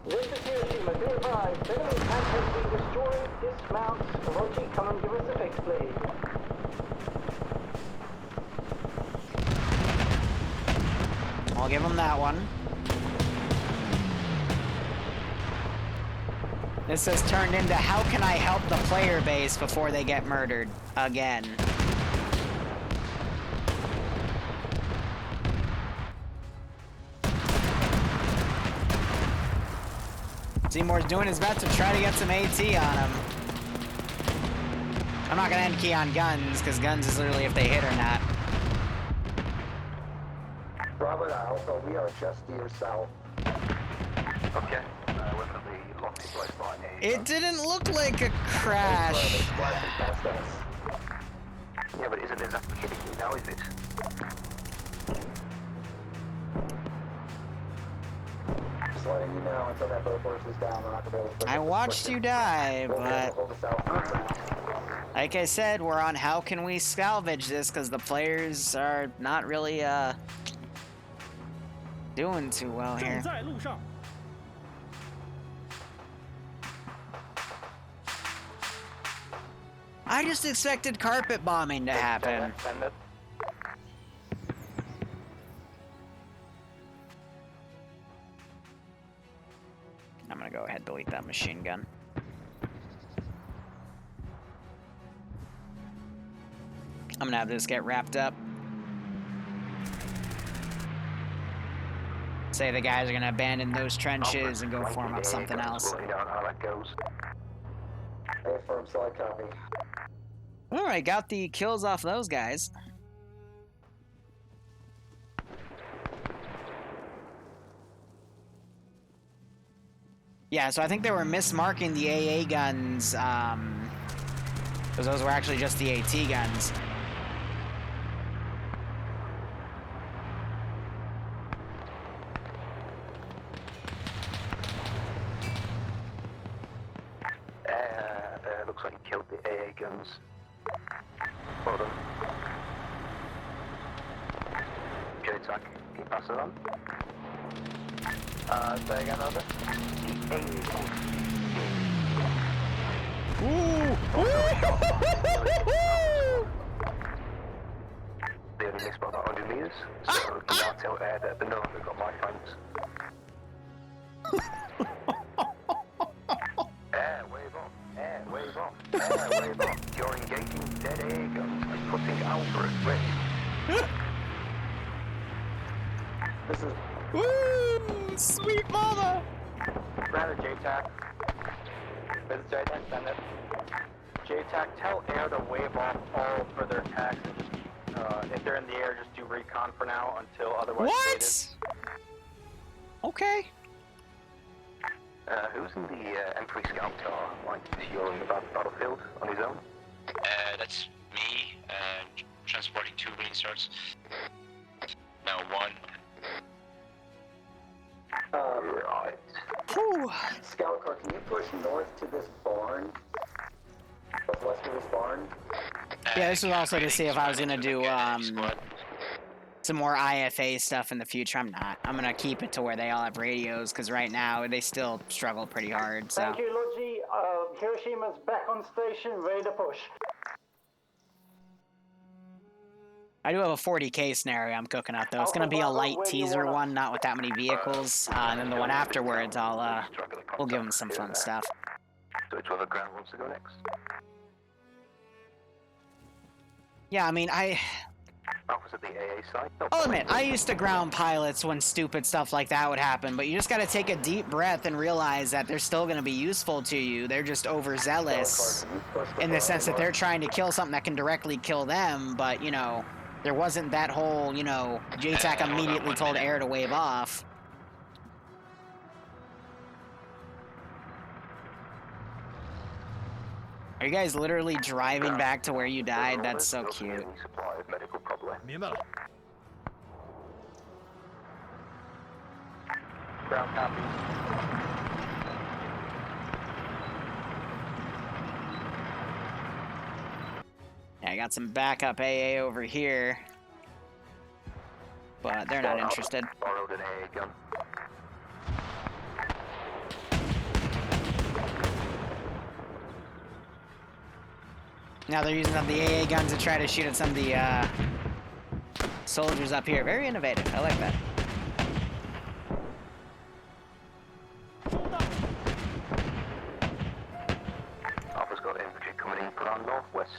I: This is Hiroshima. Be advised, enemy tank has been destroyed. Dismount. Orochi, come and give us a fix, please.
B: I'll give them that one. This has turned into how can I help the player base before they get murdered again. Seymour's doing his best to try to get some AT on him. I'm not gonna end key on guns, because guns is literally if they hit or not.
V: Robert Alpha, we are just to your south.
L: Okay. We're locked in place by
B: It didn't look like a crash.
L: Yeah, but isn't it actually hitting you now, is it?
V: Just letting you know, until that boat force is down, we're not gonna be able to push
B: I watched you die, but
V: hold the south.
B: like I said, we're on how can we salvage this, because the players are not really, doing too well here. I just expected carpet bombing to happen. I'm gonna go ahead and delete that machine gun. I'm gonna have this get wrapped up. Say the guys are gonna abandon those trenches and go form up something else.
V: Hey, firm, solid copy.
B: Alright, got the kills off those guys. Yeah, so I think they were mismarking the AA guns, because those were actually just the AT guns.
L: Looks like you killed the AA guns. Well done. Good attack. Can you pass it on? Say again, over. They only missed by about 100 meters, so we can now tell air that the no longer got my flanks. Air, wave off. Air, wave off. Air, wave off. You're engaging dead AA guns and putting Alpha at risk.
V: This is...
B: Woo! Sweet mama!
T: Rather JTAC. This is JTAC, send it. JTAC, tell air to wave off all further attacks and just, if they're in the air, just do recon for now until otherwise stated.
B: Okay.
L: Who's in the Emperor Scout car, like, fueling the battlefield on his own?
U: That's me, transporting 2 reinstarts. Now 1.
L: Right.
V: Scout car, can you push north to this barn? Northwest of this barn?
B: Yeah, this was also to see if I was gonna do some more IFA stuff in the future. I'm not. I'm gonna keep it to where they all have radios, because right now they still struggle pretty hard. So.
I: Thank you, Luigi. Hiroshima's back on station, ready to push.
B: I do have a 40K scenario I'm cooking up though. It's gonna be a light teaser one, not with that many vehicles, and then the one afterwards, we'll give them some fun stuff.
L: So which other ground wants to go next?
B: Yeah, I mean,
L: Was it the AA side?
B: I'll admit, I used to ground pilots when stupid stuff like that would happen, but you just gotta take a deep breath and realize that they're still gonna be useful to you. They're just overzealous in the sense that they're trying to kill something that can directly kill them, but, you know, there wasn't that whole, you know, JTAC immediately told air to wave off. Are you guys literally driving back to where you died? That's so cute.
T: Ground copy.
B: Yeah, I got some backup AA over here, but they're not interested.
L: Borrowed an AA gun.
B: Now they're using some of the AA guns to try to shoot at some of the soldiers up here. Very innovative. I like that.
L: Alpha's got infantry coming in from northwest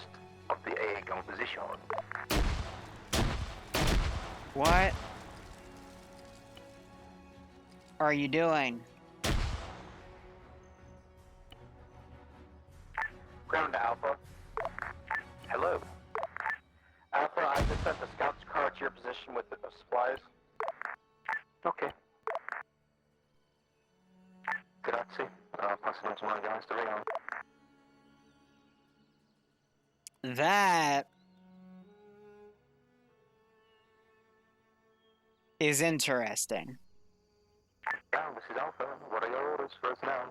L: of the AA gun position.
B: What are you doing?
T: Ground to Alpha.
L: Hello.
T: Alpha, I just sent the scout's car to your position with the supplies.
L: Okay. Grazie. I'll pass it on to my guys to ring on.
B: That is interesting.
L: Ground, this is Alpha. What are your orders for us now?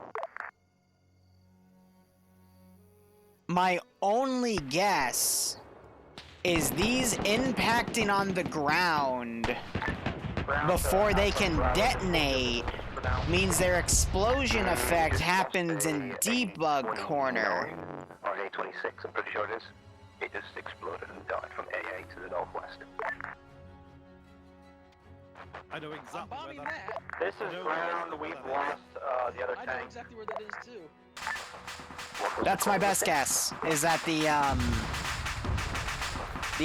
B: My only guess is these impacting on the ground before they can detonate means their explosion effect happens in debug corner.
L: On A26, I'm pretty sure it is. It just exploded and died from AA to the northwest.
J: I know exactly where that is.
T: This is ground. We've lost the other tank.
K: I know exactly where that is too.
B: That's my best guess, is that the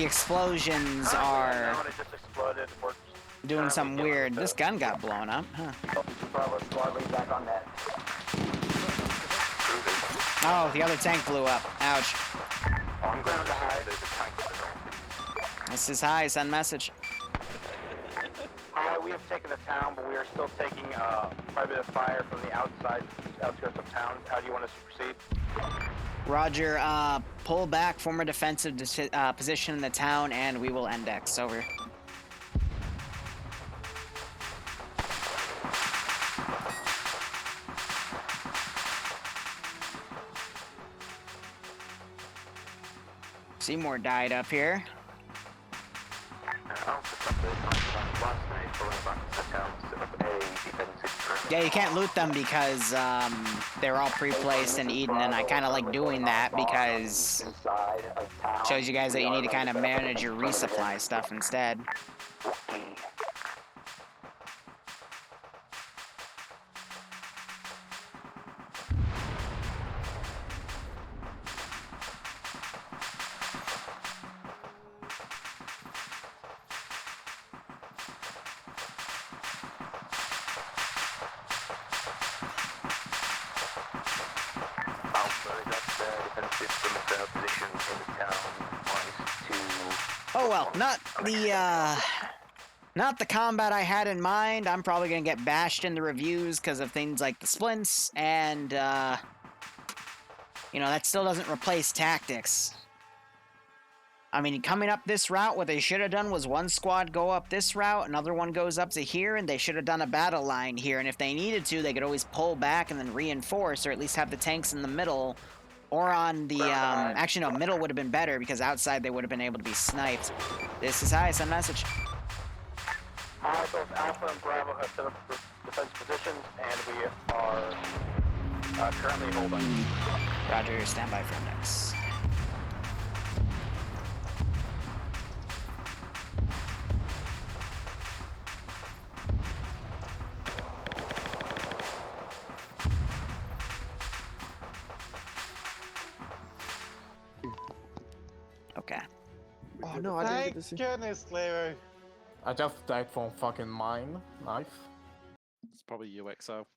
B: explosions are doing something weird. This gun got blown up, huh? Oh, the other tank blew up. Ouch. This is high, send message.
T: We have taken the town, but we are still taking quite a bit of fire from the outskirts of town. How do you want us to proceed?
B: Roger, pull back, form a defensive position in the town, and we will index. Over. Seymour died up here. Yeah, you can't loot them because they're all pre-placed in Eden, and I kind of like doing that because it shows you guys that you need to kind of manage your resupply stuff instead. Oh well, not the combat I had in mind. I'm probably gonna get bashed in the reviews because of things like the splints, and you know, that still doesn't replace tactics. I mean, coming up this route, what they should have done was one squad go up this route, another one goes up to here, and they should have done a battle line here. And if they needed to, they could always pull back and then reinforce, or at least have the tanks in the middle, or on the, actually no, middle would have been better, because outside they would have been able to be sniped. This is High, send message.
T: Both Alpha and Bravo have set up defense positions, and we are currently holding.
B: Roger, stand by for index. Okay.
G: Oh no, I didn't get to see.
J: Thank goodness, Liru.
G: I just died from fucking mine. Knife.
R: It's probably UXO.
G: What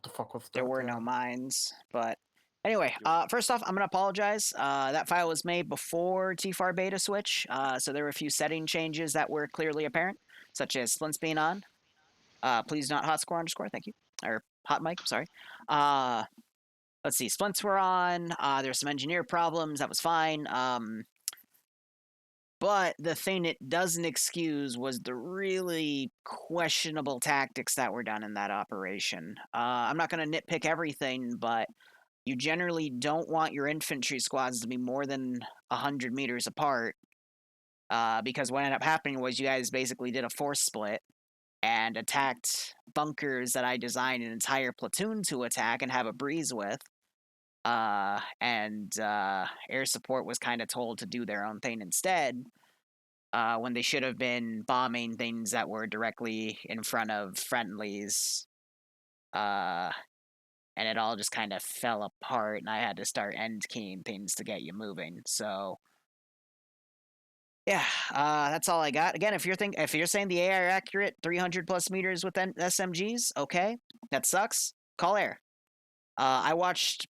G: the fuck was that?
B: There were no mines, but anyway, first off, I'm going to apologize. That file was made before TFAR beta switch, so there were a few setting changes that were clearly apparent, such as splints being on. Please not hotscore underscore, thank you. Or hot mic, sorry. Let's see, splints were on. There's some engineer problems, that was fine. But the thing it doesn't excuse was the really questionable tactics that were done in that operation. I'm not going to nitpick everything, but you generally don't want your infantry squads to be more than 100 meters apart, because what ended up happening was you guys basically did a force split and attacked bunkers that I designed an entire platoon to attack and have a breeze with. And air support was kind of told to do their own thing instead, when they should have been bombing things that were directly in front of friendlies. And it all just kind of fell apart, and I had to start end keying things to get you moving. So, yeah, that's all I got. Again, if you're saying the AI are accurate, 300 plus meters with SMGs, okay, that sucks. Call air. I watched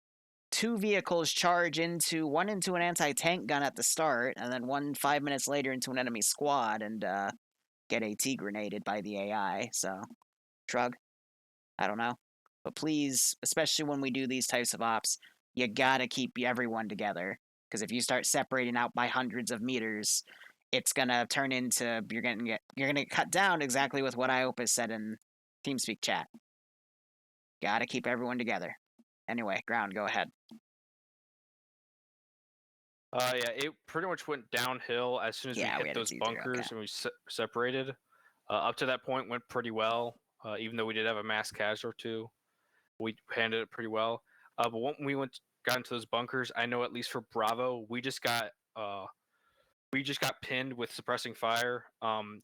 B: 2 vehicles charge one into an anti-tank gun at the start, and then one 5 minutes later into an enemy squad, and get AT grenaded by the AI. So, shrug. I don't know. But please, especially when we do these types of ops, you gotta keep everyone together. Because if you start separating out by hundreds of meters, it's gonna turn into you're gonna get cut down exactly with what IOPUS said in TeamSpeak chat. Gotta keep everyone together. Anyway, Ground, go ahead.
M: Yeah, it pretty much went downhill as soon as we hit those bunkers and we separated. Up to that point, went pretty well. Even though we did have a mass casualty or two, we handled it pretty well. But when we got into those bunkers, I know at least for Bravo, we just got pinned with suppressing fire.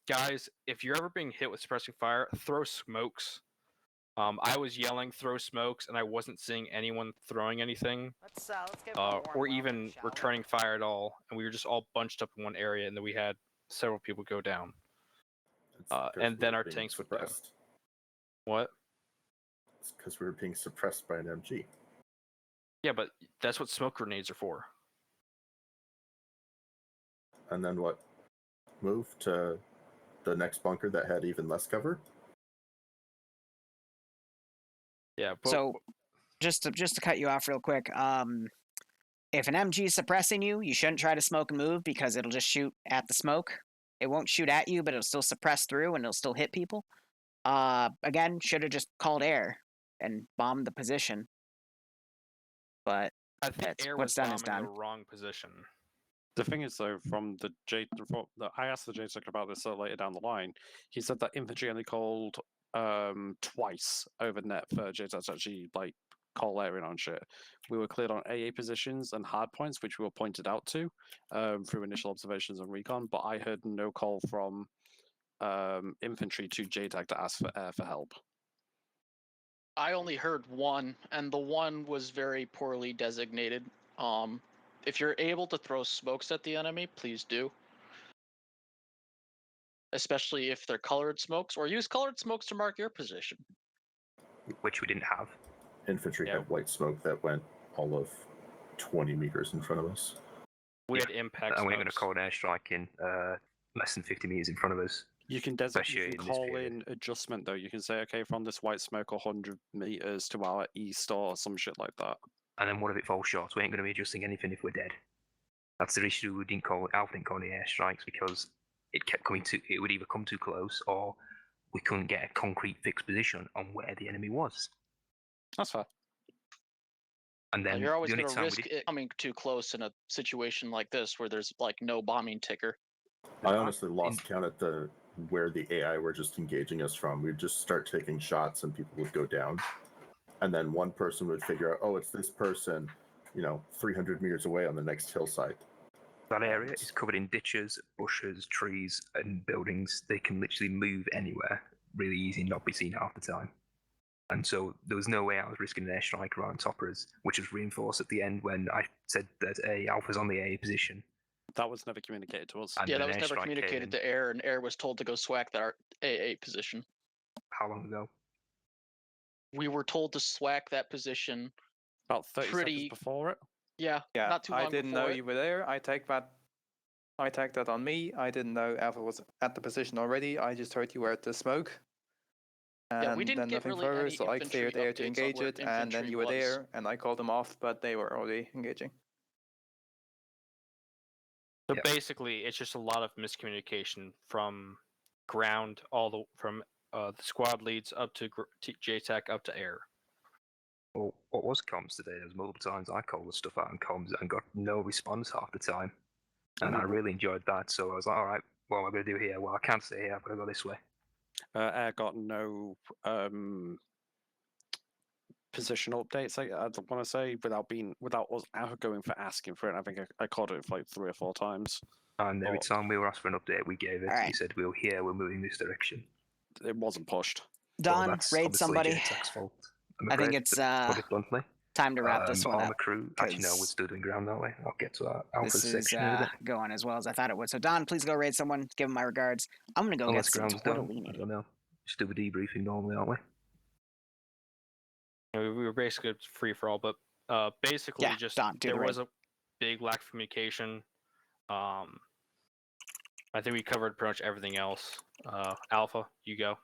M: Guys, if you're ever being hit with suppressing fire, throw smokes. I was yelling, throw smokes, and I wasn't seeing anyone throwing anything, or even returning fire at all. And we were just all bunched up in one area, and then we had several people go down. And then our tanks would down. What?
O: It's because we were being suppressed by an MG.
M: Yeah, but that's what smoke grenades are for.
O: And then what? Move to the next bunker that had even less cover?
M: Yeah.
B: So, just to cut you off real quick, if an MG is suppressing you, you shouldn't try to smoke and move because it'll just shoot at the smoke. It won't shoot at you, but it'll still suppress through and it'll still hit people. Again, should have just called air and bombed the position. But
M: I think air
B: what's
M: was
B: done is done.
M: the wrong position.
R: The thing is, though, I asked the JTAC about this later down the line. He said that infantry only called twice over net for JTAC to actually call air in on shit. We were cleared on AA positions and hard points, which we were pointed out to through initial observations and recon. But I heard no call from infantry to JTAC to ask for help.
K: I only heard one, and the one was very poorly designated. If you're able to throw smokes at the enemy, please do. Especially if they're colored smokes, or use colored smokes to mark your position.
L: Which we didn't have.
O: Infantry had white smoke that went all of 20 meters in front of us.
M: We had impact
L: And we're going to
M: smokes.
L: call an airstrike in less than 50 meters in front of us.
R: You can,
L: especially
R: you
L: in
R: can
L: this
R: call
L: period.
R: in adjustment though. You can say, okay, from this white smoke 100 meters to our east or some shit like that.
L: And then what if it falls short? We ain't going to be adjusting anything if we're dead. That's the issue. Alpha didn't call any airstrikes because it kept coming to. It would either come too close or we couldn't get a concrete fixed position on where the enemy was.
R: That's fair.
L: And then
K: you're always
L: the only
K: going to
L: time
K: risk it coming too close in a situation like this where there's like no bombing ticker.
O: I honestly lost count at where the AI were just engaging us from. We'd just start taking shots and people would go down. And then one person would figure out, oh, it's this person, 300 meters away on the next hillside.
L: That area is covered in ditches, bushes, trees, and buildings. They can literally move anywhere really easy and not be seen half the time. And so there was no way I was risking an airstrike right on top of us, which was reinforced at the end when I said that Alpha's on the A position.
R: That was never communicated to us.
L: And
K: Yeah,
L: then
K: that was
L: an
K: never
L: airstrike
K: communicated
L: came
K: to Air, and Air was told to go swag that AA position.
L: How long ago?
K: We were told to swag that position.
R: About 30 seconds before it?
K: Yeah,
N: Yeah,
K: not too long
N: I didn't
K: before
N: know
K: it.
N: you were there. I take that on me. I didn't know Alpha was at the position already. I just heard you were at the smoke. And
K: Yeah, we didn't
N: then
K: get
N: nothing
K: really
N: further,
K: any
N: so I
K: infantry
N: cleared air to
K: updates on
N: engage
K: where
N: it, and then
K: infantry
N: you were
K: was.
N: there, and I called them off, but they were already engaging.
M: So basically, it's just a lot of miscommunication from ground, from the squad leads up to JTAC up to air.
L: Well, what was comms today? There was multiple times I called the stuff out on comms and got no response half the time. And I really enjoyed that, so I was like, all right, what am I going to do here? Well, I can't stay here, I've got to go this way.
R: Air got no position updates. I want to say without us going for asking for it. I think I called it like 3 or 4 times.
L: And every time we were asked for an update, we gave it.
B: All right.
L: We said, we're here, we're moving this direction.
R: It wasn't pushed.
B: Don,
L: that's
B: raid
L: obviously
B: somebody.
L: JTAC's fault. I'm
B: I think
L: afraid,
B: it's
L: to put it bluntly.
B: time to wrap this one
L: Armor
B: up.
L: crew, actually no, we're
B: 'cause
L: still doing ground that way. I'll get to our Alpha
B: This is
L: section in a bit.
B: going as well as I thought it would. So Don, please go raid someone. Give them my regards. I'm gonna go
L: Unless
B: get some
L: ground's done, I
B: tortellini.
L: don't know. Just do a debriefing normally, aren't we?
M: We were basically free for all, but basically
B: Yeah,
M: just
B: Don, do the
M: there was
B: raid.
M: a big lack of communication. I think we covered pretty much everything else. Alpha, you go.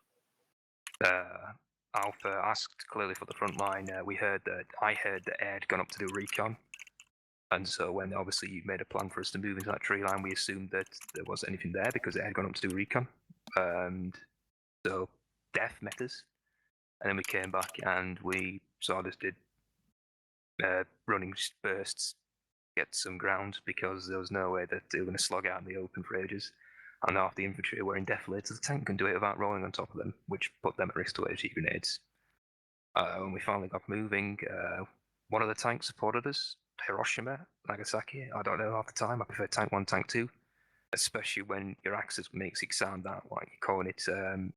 L: Alpha asked clearly for the front line. I heard that Air had gone up to do a recon. And so when obviously you made a plan for us to move into that tree line, we assumed that there wasn't anything there because Air had gone up to do a recon. And so Def met us. And then we came back and we sort of did running bursts, get some ground because there was no way that they were going to slog out in the open for ages. And half the infantry were in defilators. The tank can do it without rolling on top of them, which put them at risk to AT grenades. When we finally got moving, one of the tanks supported us, Hiroshima, Nagasaki. I don't know half the time. I prefer tank 1, tank 2, especially when your access makes it sound that like you're calling it